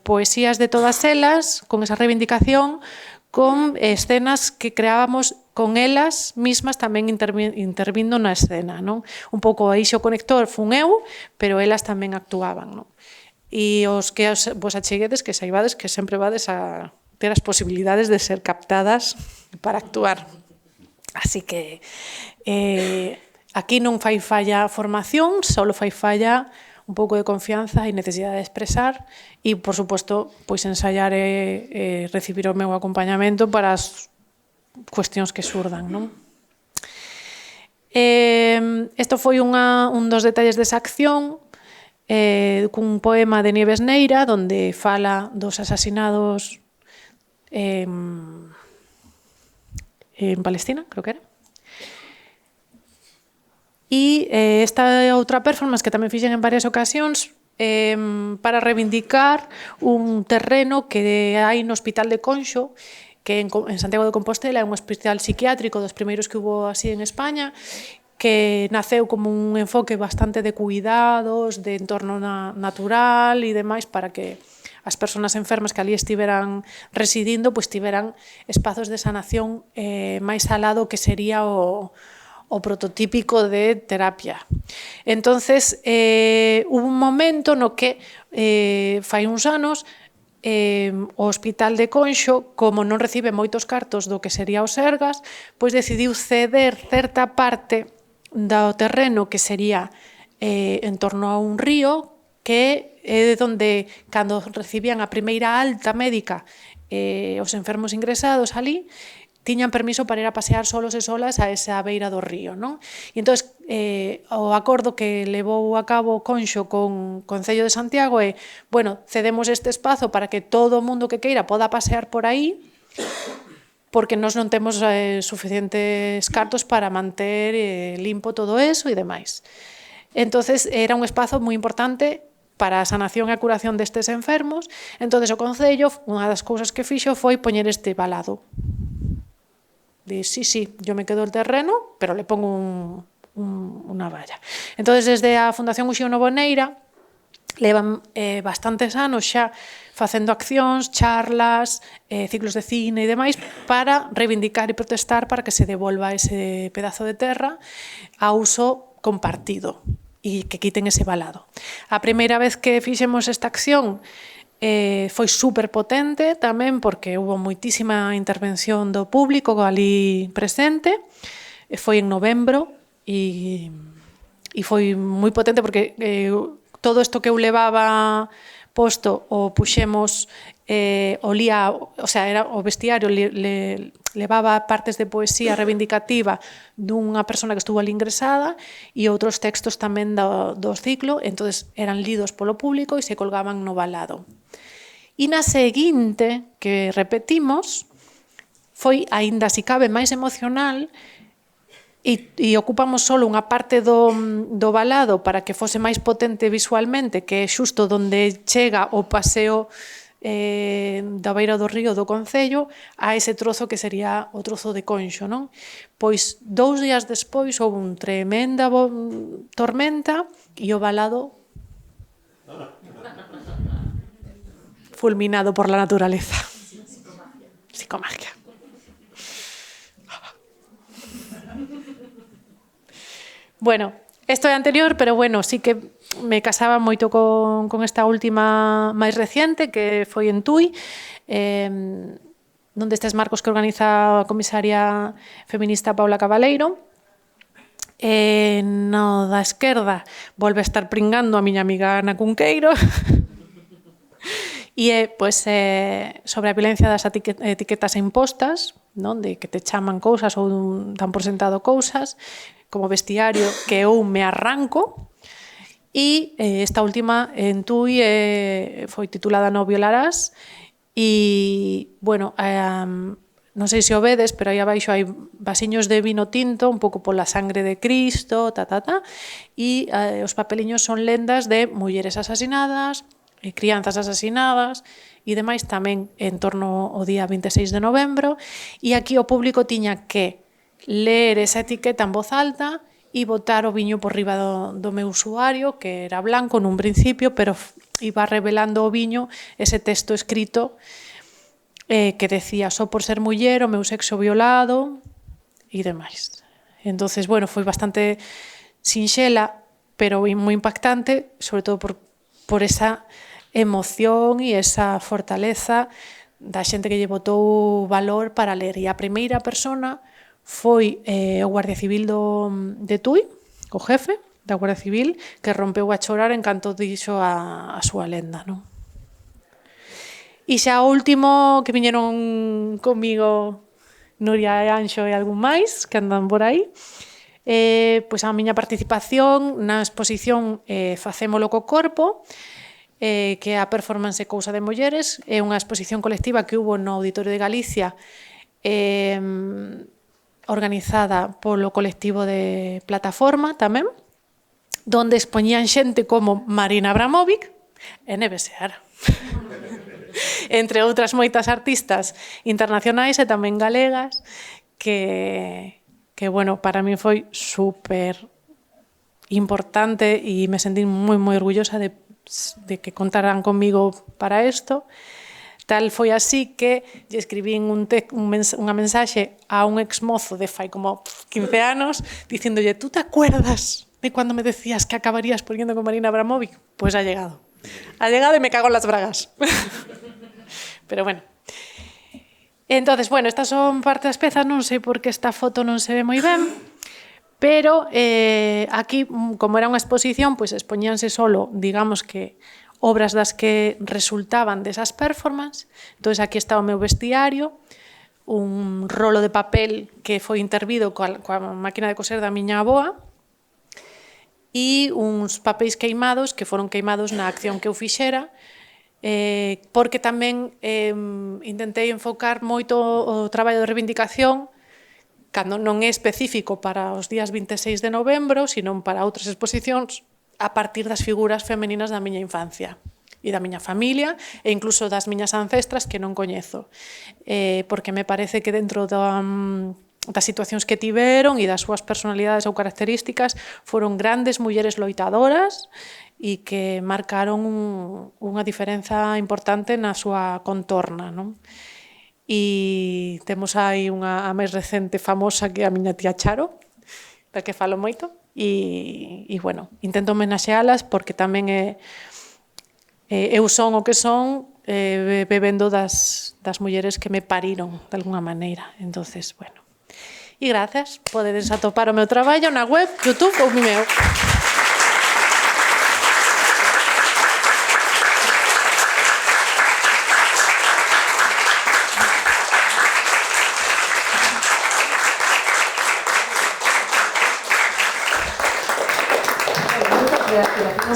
poesías de todas elas, con esa reivindicación, con escenas que creábamos con elas mismas tamén intervindo na escena, non? Un pouco aí xo conector fun eu, pero elas tamén actuaban, non? E os que vos acheguedes, que saibades que sempre vades a ter as posibilidades de ser captadas para actuar. Así que aquí non fai falla formación, só fai falla un pouco de confianza e necesidade de expresar e, por suposto, pois ensaiar e recibir o meu acompañamento para as cuestións que surdan, non? Isto foi un dos detalles desa acción, cun poema de Nieves Neira, donde fala dos asasinados en Palestina, creo que era. E esta outra performance que tamén fixen en varias ocasións para reivindicar un terreno que hai no Hospital de Conxo, que en Santiago de Compostela é un hospital psiquiátrico dos primeiros que hubo así en España, que naceu como un enfoque bastante de cuidados, de entorno natural e demais para que as persoas enfermas que ali estiveran residindo pois tiveran espazos de sanación máis alado que sería o prototípico de terapia. Entonces, hubo un momento no que fai uns anos o Hospital de Conxo, como non recibe moitos cartos do que sería o Sergas, pois decidiu ceder certa parte do terreno que sería en torno a un río, que é onde, cando recibían a primeira alta médica os enfermos ingresados ali, tiñan permiso para ir a pasear solos e solas a esa beira do río, non? E entón, o acordo que levou a cabo Conxo con Concello de Santiago é, bueno, cedemos este espazo para que todo o mundo que queira poda pasear por aí, porque nós non temos suficientes cartos para manter limpo todo eso e demais. Entonces, era un espazo moi importante para a sanación e a curación destes enfermos. Entonces, o Concello, unha das cousas que fixo foi poñer este valado. Sí, yo me quedo el terreno, pero le pongo unha valla. Entonces, desde a Fundación Uxío Novoneira, levan bastantes anos xa facendo accións, charlas, ciclos de cine e demais para reivindicar e protestar para que se devolva ese pedazo de terra a uso compartido e que quiten ese valado. A primeira vez que fixemos esta acción foi super potente tamén porque hubo moitísima intervención do público ali presente, foi en novembro e foi moi potente porque todo isto que eu levaba posto o puxemos, olía, o sea, era o vestiario levaba partes de poesía reivindicativa dunha persona que estuvo ali ingresada e outros textos tamén do ciclo, entonces eran lidos polo público e se colgaban no valado. E na seguinte, que repetimos, foi aínda si cabe máis emocional e ocupamos só unha parte do valado para que fose máis potente visualmente, que é xusto onde chega o paseo da beira do río do Concello a ese trozo que sería o trozo de Conxo, non? Pois 2 días despois houve unha tremenda tormenta e o valado fulminado por la naturaleza. Psicomagia. Bueno, isto é anterior, pero bueno, sí que me casaba moito con esta última máis reciente, que foi en Tui. nun destes marcos que organiza a comisaria feminista Paula Cabaleiro. No da esquerda volve a estar pringando a miña amiga Ana Cunqueiro. E é sobre a violencia das etiquetas impostas, non? De que te chaman cousas ou dan por sentado cousas, como vestiario que eu me arranco. E esta última en Tui foi titulada No violarás. E, bueno, non sei se o vedes, pero aí abaixo hai vasiños de vino tinto, un pouco pola sangre de Cristo, e os papeliños son lendas de mulleres asasinadas, crianzas asasinadas e demais tamén en torno ao día 26 de novembro, e aquí o público tiña que ler esa etiqueta en voz alta e botar o viño por riba do meu usuario, que era blanco nun principio, pero iba revelando o viño ese texto escrito que decía só por ser muller o meu sexo violado e demais. Entonces, bueno, foi bastante sinxela, pero moi impactante, sobre todo por esa emoción e esa fortaleza da xente que lle botou valor para ler. E a primeira persona foi o Guardia Civil de Tui, o jefe da Guardia Civil, que rompeu a chorar en canto dixo a súa lenda, non? E xa o último que viñeron comigo Nuria e Anxo e algún máis que andan por aí, pois a miña participación na exposición Facémolo co corpo, que é a performance Cousa de Mulleres, é unha exposición colectiva que hubo no Auditorio de Galicia, organizada polo colectivo de Plataforma tamén, donde expoñían xente como Marina Abramovic e Neves Seara. Entre outras moitas artistas internacionais e tamén galegas que bueno, para mí foi super importante e me sentí moi orgullosa de que contaran comigo para isto. Tal foi así que lle escribín unha mensaxe a un exmozo de fai como 15 anos dicíndolle, tú te acuerdas de cando me decías que acabarías poniendo con Marina Abramovic? Pues ha llegado. Ha llegado e me cago en las bragas. Pero bueno. Entonces, bueno, estas son parte das pezas, non sei por que esta foto non se ve moi ben, pero aquí, como era unha exposición, pois expoñíanse solo, digamos que, obras das que resultaban desas performances. Entón, aquí está o meu vestiario, un rolo de papel que foi intervido coa máquina de coser da miña avoa, e uns papéis queimados que foron queimados na acción que eu fixera, porque tamén intentei enfocar moito o traballo de reivindicación cando non é específico para os días 26 de novembro, sino para outras exposicións a partir das figuras femeninas da miña infancia e da miña familia e incluso das miñas ancestras que non coñezo, porque me parece que dentro das situacións que tiveron e das súas personalidades ou características foron grandes mulleres loitadoras e que marcaron unha diferenza importante na súa contorna, non? E temos aí a máis recente famosa que é a miña tía Charo, da que falo moito, e bueno, intento homenaxealas porque tamén eu son o que son bebendo das mulleres que me pariron de alguna maneira. Entonces, bueno. E grazas, podedes atopar o meu traballo na web, YouTube ou Vimeo.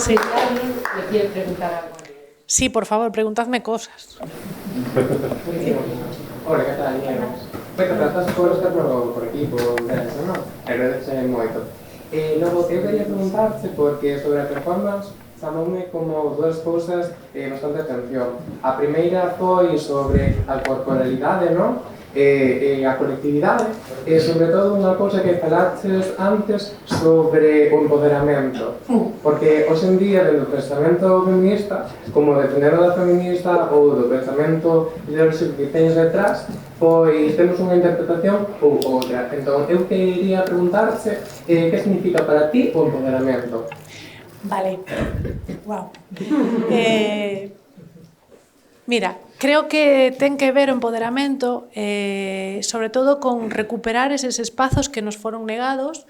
Sí. ¿Le quiere preguntar algo? Sí, por favor, preguntadme cosas. Hola, que tal, Nieves? Bueno, tratas por estar por aquí, por Densa, non? Agradece moito. Logo, eu quería preguntarte, porque sobre a performance chamoume como dúas cousas bastante atención. A primeira foi sobre a corporalidade, non? E a colectividade, e sobre todo unha cousa que falaches antes sobre o empoderamento, porque hoxe en día dentro do pensamento feminista, como defendendo da feminista ou do pensamento ideolóxico que teñes detrás, pois temos unha interpretación ou outra. Entón, eu quería preguntarte que significa para ti o empoderamento. Vale. Wow. Mira, Creo que ten que ver o empoderamento, sobre todo con recuperar eses espazos que nos foron negados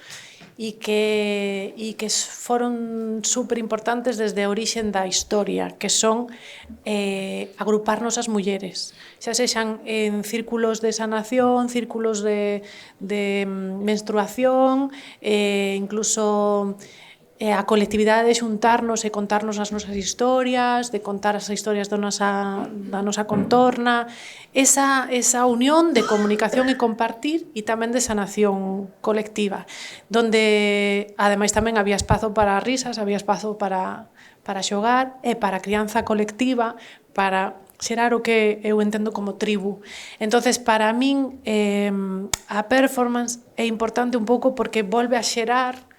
e que foron superimportantes desde a orixen da historia, que son agruparnos as mulleres, xa sexan en círculos de sanación, círculos de menstruación, incluso a colectividade de xuntarnos e contarnos as nosas historias, de contar as historias da nosa contorna, esa unión de comunicación e compartir e tamén de sanación colectiva, donde ademais tamén había espazo para risas, había espazo para xogar e para crianza colectiva, para xerar o que eu entendo como tribu. Entonces, para min, a performance é importante un pouco porque volve a xerar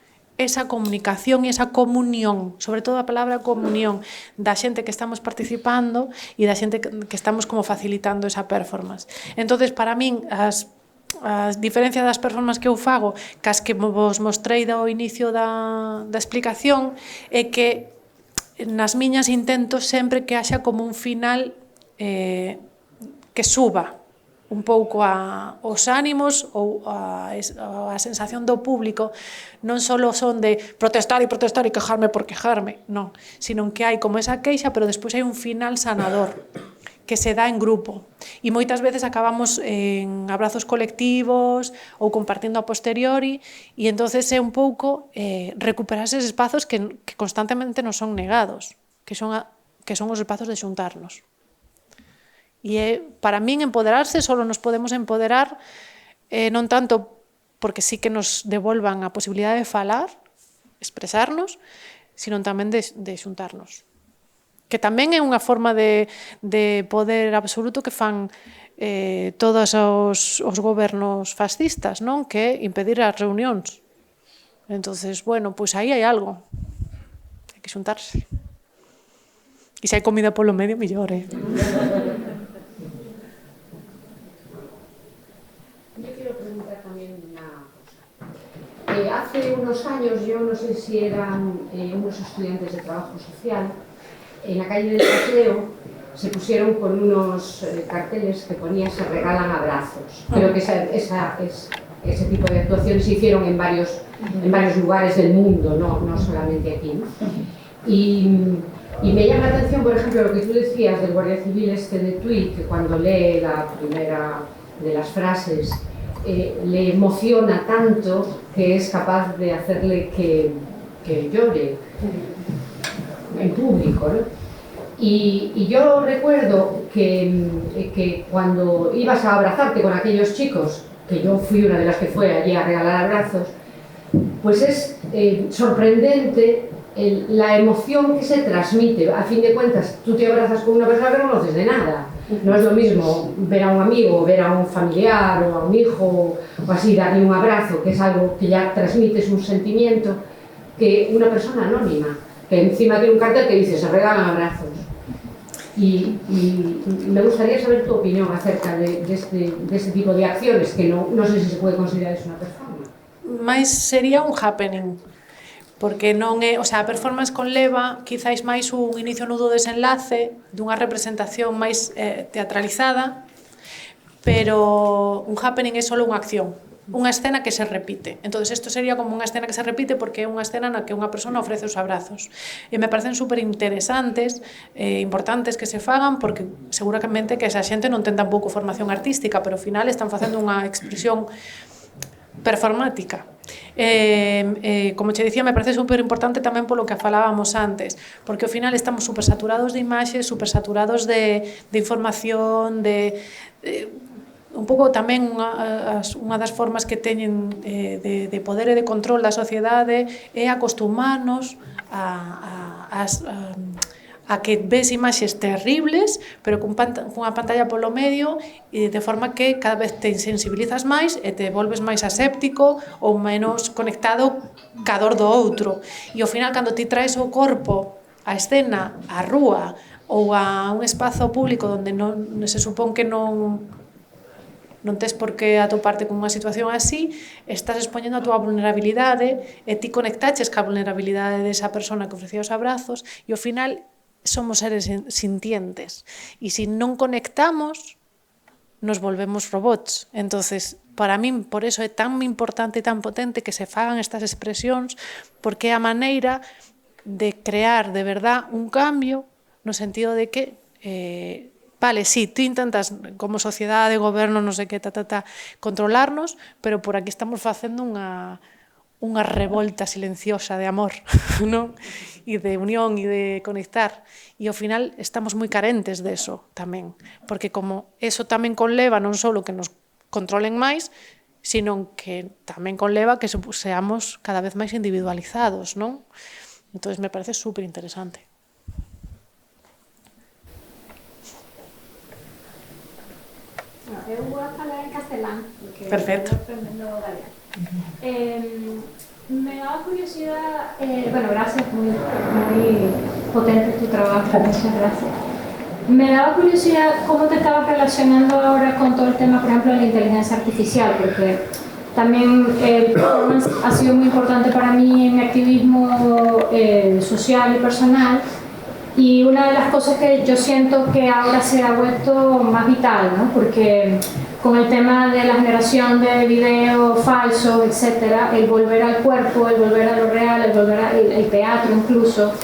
esa comunicación e esa comunión, sobre todo a palabra comunión, da xente que estamos participando e da xente que estamos como facilitando esa performance. Entonces, para min, as diferencias das performances que eu fago, cas que vos mostrei do inicio da explicación, é que nas miñas intento sempre que haxa como un final que suba un pouco os ánimos ou a sensación do público, non só son de protestar e quejarme por quejarme, non, sino que hai como esa queixa, pero despois hai un final sanador que se dá en grupo. E moitas veces acabamos en abrazos colectivos ou compartindo a posteriori, e entonces é un pouco recuperar eses espazos que constantemente nos son negados, que son os espazos de xuntarnos. E para min empoderarse, só nos podemos empoderar non tanto porque sí que nos devolvan a posibilidade de falar, expresarnos, sino tamén de xuntarnos. Que tamén é unha forma de poder absoluto que fan todos os gobernos fascistas, non? Que é impedir as reunións. Entonces, bueno, pois aí hai algo. Hai que xuntarse. E se hai comida polo medio, mellor, Yo quiero preguntar también una cosa. Hace unos años, yo no sé si eran unos estudiantes de trabajo social, en la calle del Paseo se pusieron con unos carteles que ponía "se regalan abrazos". Creo que ese tipo de actuaciones se hicieron en varios lugares del mundo, no solamente aquí, ¿no? Y me llama la atención, por ejemplo, lo que tú decías del guardia civil de Tui, que cuando lee la primera de las frases le emociona tanto que es capaz de hacerle que llore en público, ¿no? Y yo recuerdo que cuando ibas a abrazarte con aquellos chicos, que yo fui una de las que fue allí a regalar abrazos, pues es sorprendente la emoción que se transmite. A fin de cuentas, tú te abrazas con una persona que no conoces de nada. No es lo mismo ver a un amigo, ver a un familiar o a un hijo o así, darle un abrazo, que es algo que ya transmites un sentimiento, que una persona anónima, que encima tiene un cartel que dice "se regalan abrazos". Y me gustaría saber tu opinión acerca de este tipo de acciones, que no sé si se puede considerar eso una performance. Mais sería un happening, porque non é, o sea, a performance conleva quizáis máis un inicio, nudo, desenlace dunha representación máis teatralizada, pero un happening é só unha acción, unha escena que se repite. Entonces, isto sería como unha escena que se repite porque é unha escena na que unha persona ofrece os abrazos. E me parecen super interesantes, importantes que se fagan, porque seguramente que esa xente non ten tampouco formación artística, pero ao final están facendo unha expresión performática. Como che dicía, me parece super importante tamén polo que falábamos antes, porque ao final estamos super saturados de imaxes, super saturados de información, un pouco tamén unha das formas que teñen de poder e de control da sociedade é acostumarnos a que ves imaxes terribles, pero cunha pantalla polo medio, e de forma que cada vez te sensibilizas máis e te volves máis aséptico ou menos conectado ca dor do outro. E ao final, cando ti traes o corpo, a escena, a rúa ou a un espazo público onde se supón que non tes por que atoparte con unha situación así, estás expoñendo a túa vulnerabilidade e ti conectaches ca vulnerabilidade desa persona que ofrecía os abrazos e ao final somos seres sintientes e se non conectamos nos volvemos robots. Entonces, para min, por eso é tan importante e tan potente que se fagan estas expresións, porque é a maneira de crear de verdad un cambio no sentido de que vale, sí, tú intentas como sociedade, goberno, non sei que, controlarnos, pero por aquí estamos facendo unha revolta silenciosa de amor, non? E de unión e de conectar. E ao final estamos moi carentes de eso tamén, porque como eso tamén conleva non só que nos controlen máis, sino que tamén conleva que seamos cada vez máis individualizados, non? Entón, me parece super interesante. Eu vou falar en castelán, porque perfecto. estou aprendendo galego. Me daba curiosidad, bueno, gracias, muy potente tu trabajo, muchas gracias. Me daba curiosidad cómo te estabas relacionando ahora con todo el tema, por ejemplo, de la inteligencia artificial, porque también el performance ha sido muy importante para mí en mi activismo social y personal. Y una de las cosas que yo siento que ahora se ha vuelto más vital, ¿no? Porque con el tema de la generación de videos falsos, etcétera, el volver al cuerpo, el volver a lo real, el volver al teatro incluso,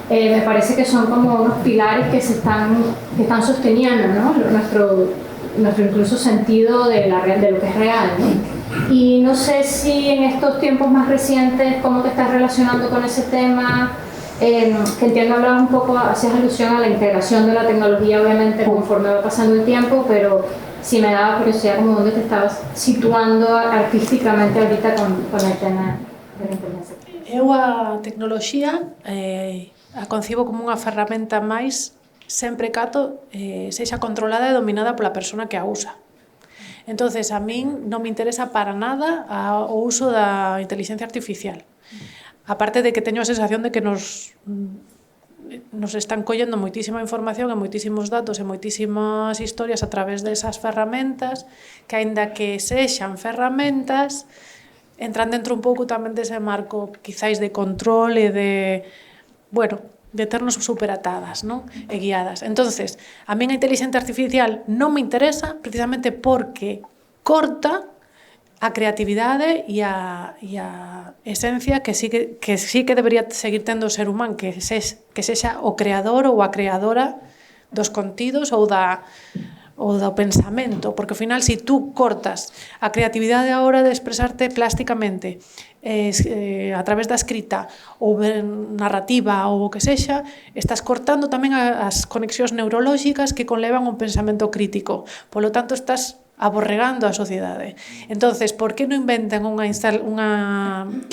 me parece que son como unos pilares que están sosteniendo, ¿no? Nuestro incluso sentido de lo que es real, ¿no? Y no sé si en estos tiempos más recientes, cómo te estás relacionando con ese tema. Que entiendo, hablaba un poco, hacías alusión a la integración de la tecnología, obviamente, conforme va pasando el tiempo, pero sí me daba curiosidad como dónde te estabas situando artísticamente ahorita con el tema de la inteligencia. Eu a tecnoloxía a concibo como unha ferramenta máis sempre cato sexa controlada e dominada pola persona que a usa. Entonces, a min non me interesa para nada o uso da inteligencia artificial. Aparte de que teño a sensación de que nos están collendo moitísima información e moitísimos datos e moitísimas historias a través desas ferramentas, que aínda que sexan ferramentas, entran dentro un pouco tamén dese marco quizáis de control e de, bueno, de ternos superatadas, non? E guiadas. Entonces, a min a inteligencia artificial non me interesa precisamente porque corta a creatividade e a esencia que sí que debería seguir tendo o ser humano, que sexa o creador ou a creadora dos contidos ou do pensamento, porque ao final, se tú cortas a creatividade a hora de expresarte plásticamente a través da escrita ou narrativa ou o que sexa, estás cortando tamén as conexións neurolóxicas que conlevan un pensamento crítico. Polo tanto, estás aborregando a sociedade. Entonces, por que non inventan unha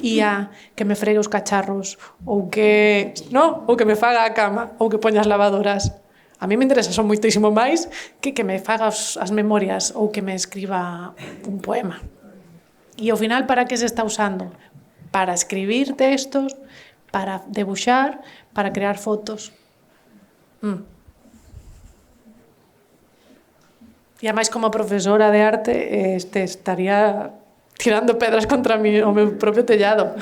IA que me fregue os cacharros ou que me faga a cama ou que poña as lavadoras? A mí me interesa son moitísimo máis que me faga as memorias ou que me escriba un poema. E ao final, para que se está usando? Para escribir textos, para debuxar, para crear fotos. E ademais, como profesora de arte, estaría tirando pedras contra o meu propio tellado.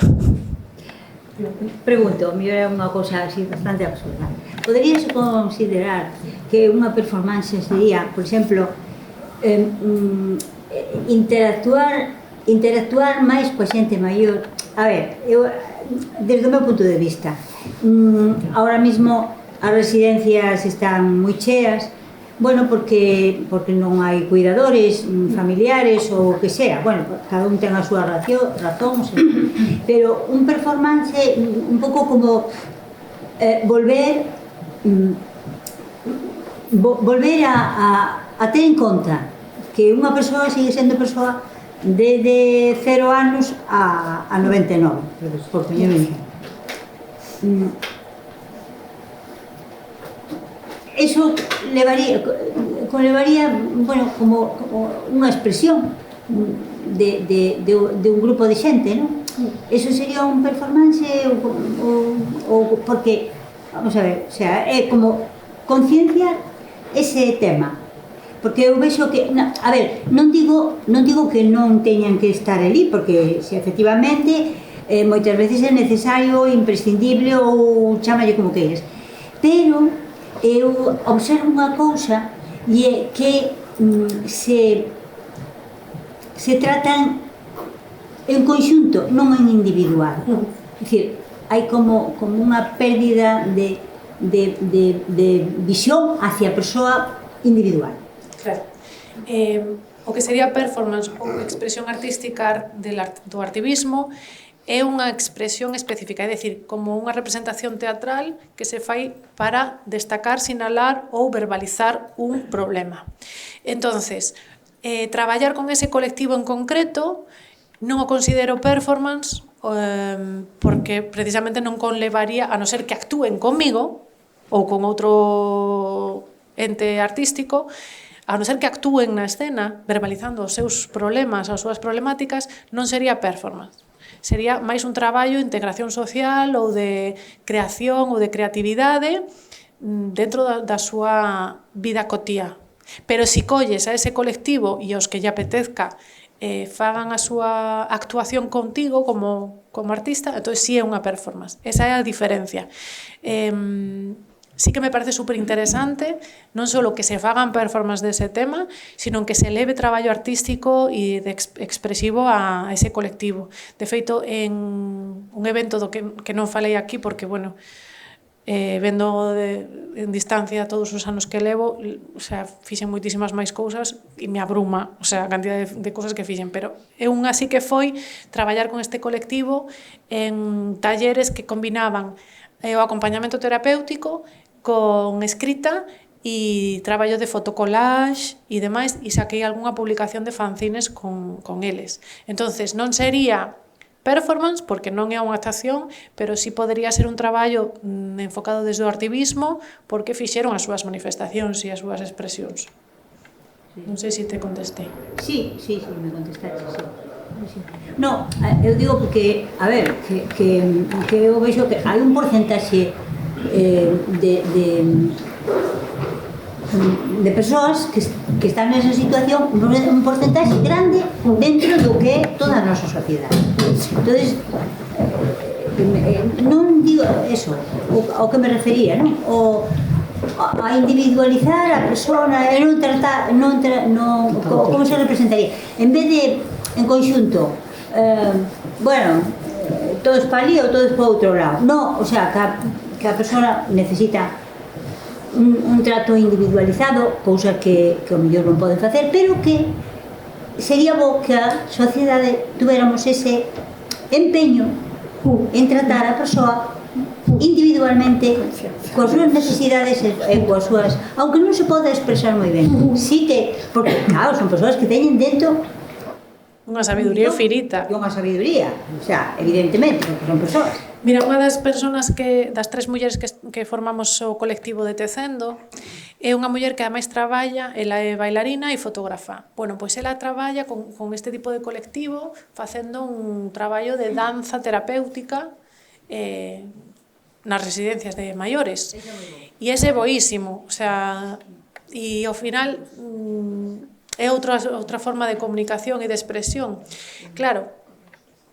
Pregunto, a mí é unha cousa así bastante absurda. Poderíase considerar que unha performance sería, por exemplo, interactuar máis coa xente maior? A ver, eu, desde o meu punto de vista, ahora mismo as residencias están moi cheas. Bueno, porque non hai cuidadores familiares ou o que sea. Bueno, cada un ten a súa razóns, pero un performance un pouco como volver a ter en conta que unha persoa sigue sendo persoa de 0 anos a 99, por poñer un exemplo. Eso levaría, bueno, como unha expresión de un grupo de xente, non? Eso sería un performance ou porque, vamos a ver, o sea, é como concienciar ese tema. Porque eu vexo que, a ver, non digo que non teñan que estar ali, porque se efectivamente moitas veces é necesario, imprescindible ou chámalle como queiras, pero eu observo unha cousa e é que se tratan en conxunto, non en individual. É dicir, hai como unha pérdida de visión hacia a persoa individual. Claro. O que sería performance ou expresión artística do activismo é unha expresión específica, é dicir, como unha representación teatral que se fai para destacar, sinalar ou verbalizar un problema. Entonces, traballar con ese colectivo en concreto non o considero performance porque precisamente non conlevaría, a non ser que actúen comigo ou con outro ente artístico, a non ser que actúen na escena verbalizando os seus problemas, as súas problemáticas, non sería performance. Sería máis un traballo de integración social ou de creación ou de creatividade dentro da súa vida cotía. Pero se colles a ese colectivo e aos que lle apetezca fagan a súa actuación contigo como artista, entón sí é unha performance. Esa é a diferencia. Sí que me parece super interesante non só que se fagan performance dese tema, sino que se leve traballo artístico e expresivo a ese colectivo. De feito, en un evento do que non falei aquí, porque, bueno, vendo en distancia todos os anos que levo, o sea, fixen moitísimas máis cousas e me abruma, o sea, a cantidad de cousas que fixen, pero é un así que foi traballar con este colectivo en talleres que combinaban o acompañamento terapéutico con escrita e traballo de fotocollage e demais, e saquei algunha publicación de fanzines con eles. Entonces, non sería performance, porque non é unha actuación, pero sí podría ser un traballo enfocado desde o activismo, porque fixeron as súas manifestacións e as súas expresións. Non sei se te contestei. Sí, me contestaste, sí. No, eu digo porque, a ver, que eu vexo que hai un porcentaxe de persoas que están nesa situación, un porcentaxe grande dentro do que é toda a nosa sociedade. Entonces, non digo eso, ao que me refería, non? A individualizar a persona e non tratar, como se representaría? En vez de, en conxunto, bueno, todos para ali ou todos para outro lado. Non, o sea, que a persona necesita un trato individualizado, cousa que o mellor non poden facer, pero que sería bo que a sociedade tuéramos ese empeño en tratar a persoa individualmente coas súas necesidades e coas súas, aunque non se pode expresar moi ben, sí que, porque claro, son persoas que teñen dentro unha sabiduría infinita. E unha sabiduría, o sea, evidentemente, porque son persoas. Mira, unha das persoas das 3 mulleres que formamos o colectivo de Tecendo é unha muller que ademais traballa, ela é bailarina e fotógrafa. Bueno, pois ela traballa con este tipo de colectivo facendo un traballo de danza terapéutica nas residencias de maiores. E ese é boísimo, o sea, e ao final é outra forma de comunicación e de expresión. Claro,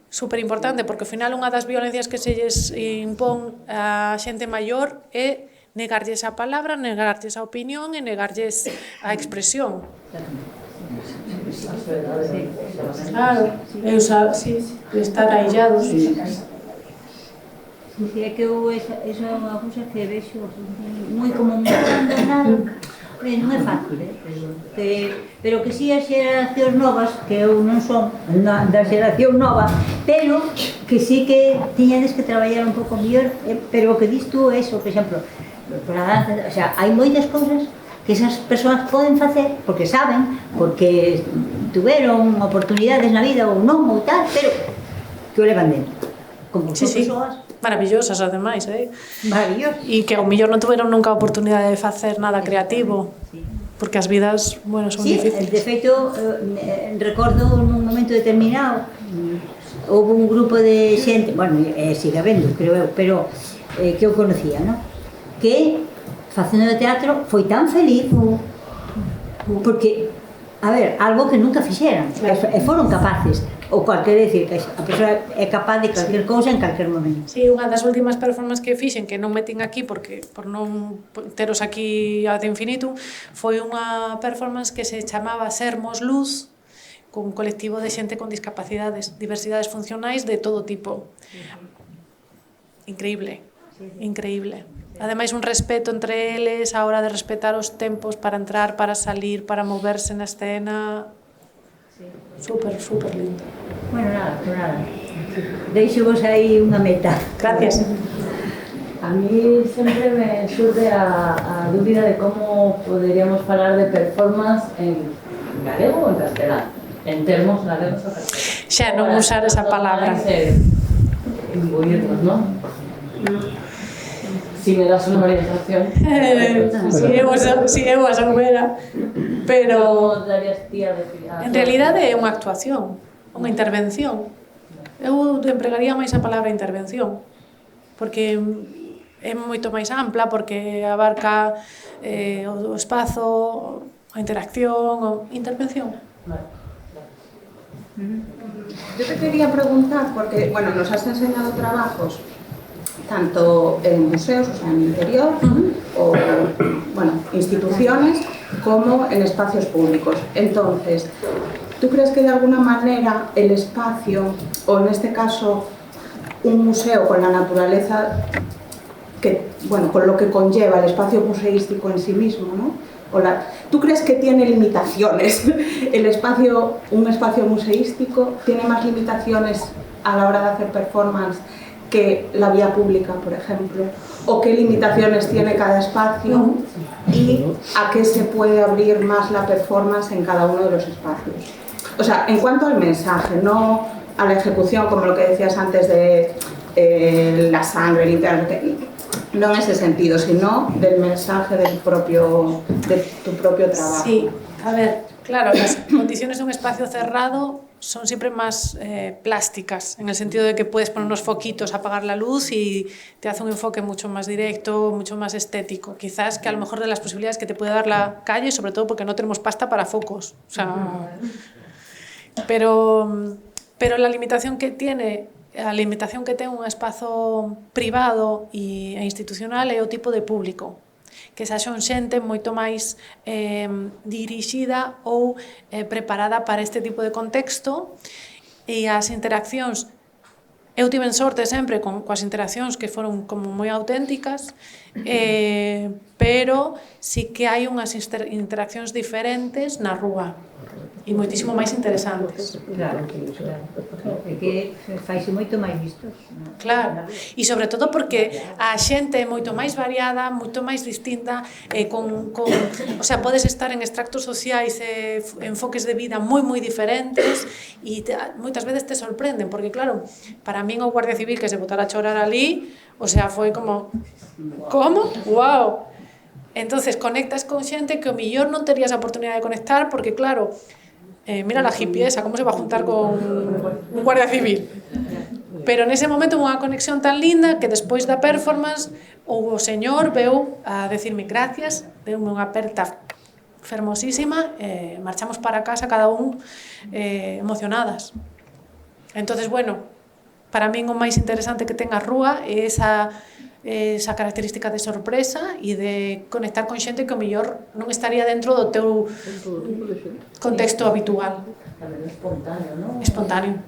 super importante, porque ao final unha das violencias que se lles impón a xente maior é negarlles a palabra, negarlles a opinión e negarlles a expresión. Claro, estar aillados. É que eu, esa é unha cousa que vexo moi como moi abandonada. Non é fácil, pero que si as xeracións novas, que eu non son da xeración nova, pero que sí que tiñades que traballar un pouco mellor, pero o que dis tú é eso, por exemplo, para a danza, o sea, hai moitas cousas que esas persoas poden facer, porque saben, porque tuveron oportunidades na vida ou non, ou tal, pero que o levan dentro. Como son persoas maravillosas, ademais, maravillosas. E que ao mellor non tuveron nunca a oportunidade de facer nada creativo, porque as vidas, bueno, son difíciles. De feito, recordo nun momento determinado, houve un grupo de xente, bueno, sigue habendo, creo eu, pero que eu conocía, non? Que, facendo teatro, foi tan feliz, porque, a ver, algo que nunca fixeran, e foron capaces ou cualquier, decir, que a persoa é capaz de cualquier cousa en cualquier momento. Sí, unha das últimas performances que fixen, que non metín aquí porque por non teros aquí ad infinitum, foi unha performance que se chamaba Sermos Luz, cun colectivo de xente con discapacidades, diversidades funcionais de todo tipo. Increíble, increíble. Ademais, un respeto entre eles a hora de respetar os tempos para entrar, para salir, para moverse na escena. Súper, súper lindo. Bueno, nada, pues nada. Deixo vos aí unha meta. Gracias. A mí siempre me surge a dúbida de cómo podríamos falar de performance en galego o en castelán. En termos galegos o castelán. Xa non usar esa palabra. Imbuirnos, ¿no? Si me das unha orientación. Si eu a soubera. Pero ¿Cómo darías ti a decir? en realidade é unha actuación, unha intervención. Eu empregaría máis a palabra intervención, porque é moito máis ampla, porque abarca o espazo, a interacción, intervención. Vale. Yo te quería preguntar, porque bueno, nos has enseñado trabajos tanto en museos, o sea, en interior, o bueno, instituciones, como en espacios públicos. Entonces, ¿tú crees que de alguna manera el espacio, o en este caso un museo con la naturaleza, que, bueno, con lo que conlleva el espacio museístico en sí mismo, ¿no? ¿Tú crees que tiene limitaciones? Un espacio museístico tiene más limitaciones a la hora de hacer performance que la vía pública, por ejemplo? ¿O qué limitaciones tiene cada espacio? ¿Y a qué se puede abrir más la performance en cada uno de los espacios? O sea, en cuanto al mensaje, no a la ejecución, como lo que decías antes de la sangre, el interno. No en ese sentido, sino del mensaje de tu propio trabajo. Sí, a ver, claro, las condiciones de un espacio cerrado son siempre más plásticas, en el sentido de que puedes poner unos foquitos, apagar la luz y te hace un enfoque mucho más directo, mucho más estético. Quizás que a lo mejor de las posibilidades que te puede dar la calle, sobre todo porque no tenemos pasta para focos. O sea, pero la limitación que tiene un espazo privado e institucional é o tipo de público, que xa son xente moito máis dirixida ou preparada para este tipo de contexto, e as interaccións, eu tiven sorte sempre coas interaccións que foron como moi auténticas, pero sí que hai unhas interaccións diferentes na rúa e moitísimo máis interesantes. Claro. É que faise moito máis vistos. Claro, e sobre todo porque a xente é moito máis variada, moito máis distinta, o sea, podes estar en extractos sociais e enfoques de vida moi diferentes e moitas veces te sorprenden, porque claro, para min o Guardia Civil que se botara a chorar ali, o sea, foi como, como? Wow! Entonces conectas con xente que o millor non terías a oportunidade de conectar, porque claro, mira la hippie esa, como se va a juntar con un guardia civil. Pero nese momento unha conexión tan linda que despois da performance o señor veu a decirme gracias, deume unha aperta fermosísima, marchamos para casa cada un emocionadas. Entonces, bueno, para min o máis interesante que ten a rúa é esa característica de sorpresa e de conectar con xente que o mellor non estaría dentro do teu contexto habitual. Tamén espontáneo, non? Espontáneo.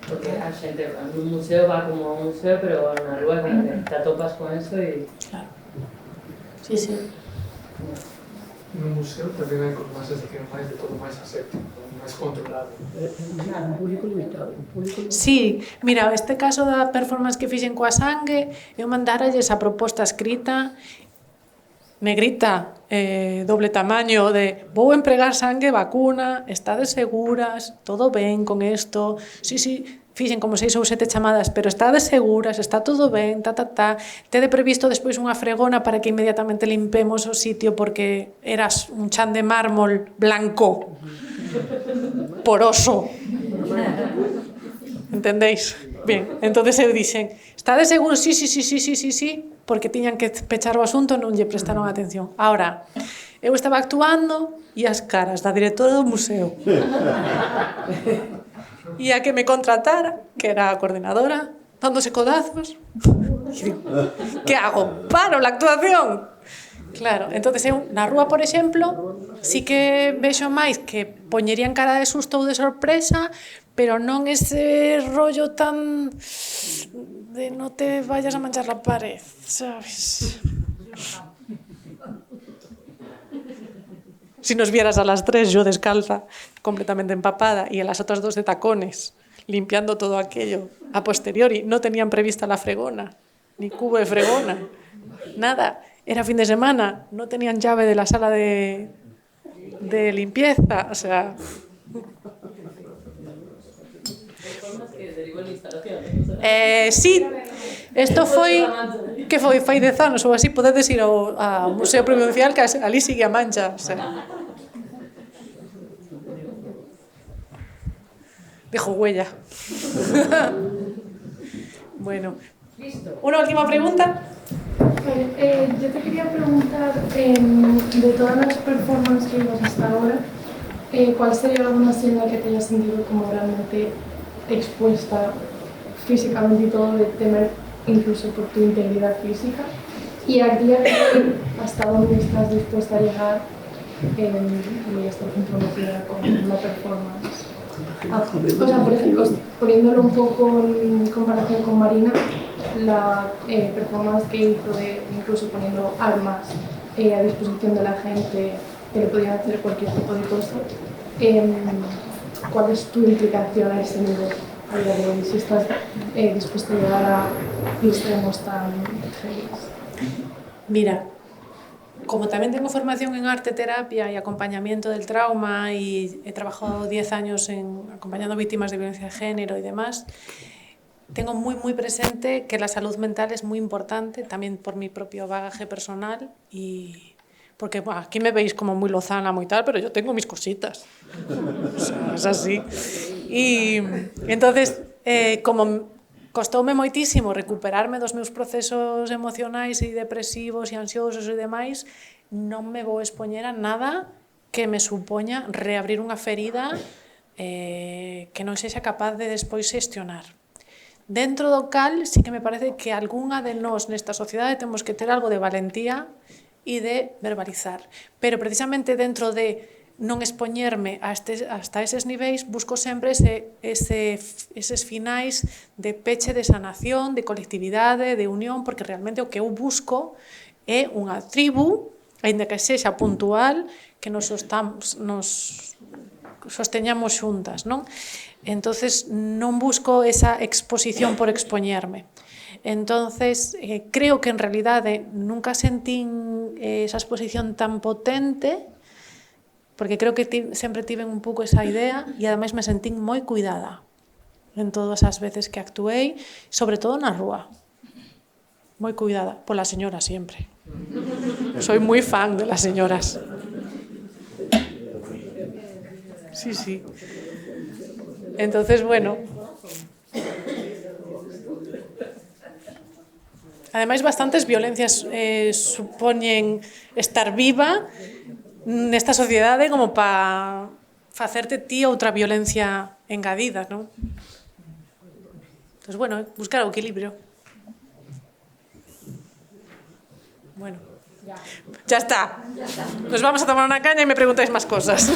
Porque a xente, un museo va como a un museo, pero na rúa te atopas con eso e... Claro. Sí, sí. No museo tamén hai como máis sensación máis de todo máis aséptico, máis controlado. Nada, público limitado. Sí, mira, este caso da performance que fixen coa sangue, eu mandaralles a proposta escrita, negrita, doble tamaño, de vou empregar sangue, vacuna, estades seguras, todo ben con isto, sí, fixen como 6 ou 7 chamadas, pero estades seguras, está todo ben, tede previsto despois unha fregona para que inmediatamente limpemos o sitio porque eras un chan de mármol blanco, poroso. Entendéis? Bien, entonces eu dixen, estades seguros? Sí, porque tiñan que pechar o asunto, non lle prestaron atención. Ahora, eu estaba actuando e as caras da directora do museo. y a que me contratara, que era coordinadora, dándose codazos. E digo, que hago? Paro la actuación. Claro, entonces eu na rúa, por exemplo, sí que vexo máis que poñerían cara de susto ou de sorpresa, pero non ese rollo tan de no te vayas a manchar la pared, ¿sabes? Si nos vieras a las 3, yo descalza, completamente empapada, y a las otras 2 de tacones, limpiando todo aquello. A posteriori, no tenían prevista la fregona, ni cubo de fregona, nada. Era fin de semana, no tenían llave de la sala de limpieza, o sea... Sí, esto foi que foi fai 10 anos ou así, podedes ir ao Museo Provincial, que ali sigue a mancha, o sea. Dejo huella. Bueno, una última pregunta. Yo te quería preguntar, de todas las performances que vimos hasta ahora, ¿cuál sería alguna escena que te hayas sentido como realmente expuesta físicamente y todo, de temer incluso por tu integridad física? Y a día de hoy, ¿hasta dónde estás dispuesta a llegar y estar comprometida con una performance? O sea, por ejemplo, poniéndolo un poco en comparación con Marina, la performance que hizo de incluso poniendo armas a disposición de la gente, que le podían hacer cualquier tipo de cosa, ¿cuál es tu implicación a ese nivel? A día de hoy, si estás dispuesta a llegar a extremos tan heavies. Mira, como también tengo formación en arte terapia y acompañamiento del trauma y he trabajado 10 años acompañando víctimas de violencia de género y demás, tengo muy presente que la salud mental es muy importante, también por mi propio bagaje personal y porque bueno, aquí me veis como muy lozana, muy tal, pero yo tengo mis cositas. O sea, es así. Y entonces, como costoume moitísimo recuperarme dos meus procesos emocionais e depresivos e ansiosos e demais, non me vou expoñer a nada que me supoña reabrir unha ferida que non sexa capaz de despois xestionar. Dentro do cal, sí que me parece que algunha de nós nesta sociedade temos que ter algo de valentía e de verbalizar. Pero precisamente dentro de non expoñerme hasta eses niveis, busco sempre eses finais de peche, de sanación, de colectividade, de unión, porque realmente o que eu busco é unha tribu, aínda que sexa puntual, que nos sosteñamos xuntas, non? Entonces, non busco esa exposición por expoñerme. Entonces, creo que en realidade nunca sentín esa exposición tan potente, porque creo que sempre tiven un pouco esa idea e ademais me sentín moi cuidada en todas as veces que actuei, sobre todo na rúa. Moi cuidada, pola señora sempre. Soy moi fan de las señoras. Sí, sí. Entonces, bueno. Ademais, bastantes violencias supoñen estar viva nesta sociedade como para facerte ti outra violencia engadida, non? Entón, bueno, buscar o equilibrio. Bueno, ya está. Nos vamos a tomar una caña y me preguntáis más cosas.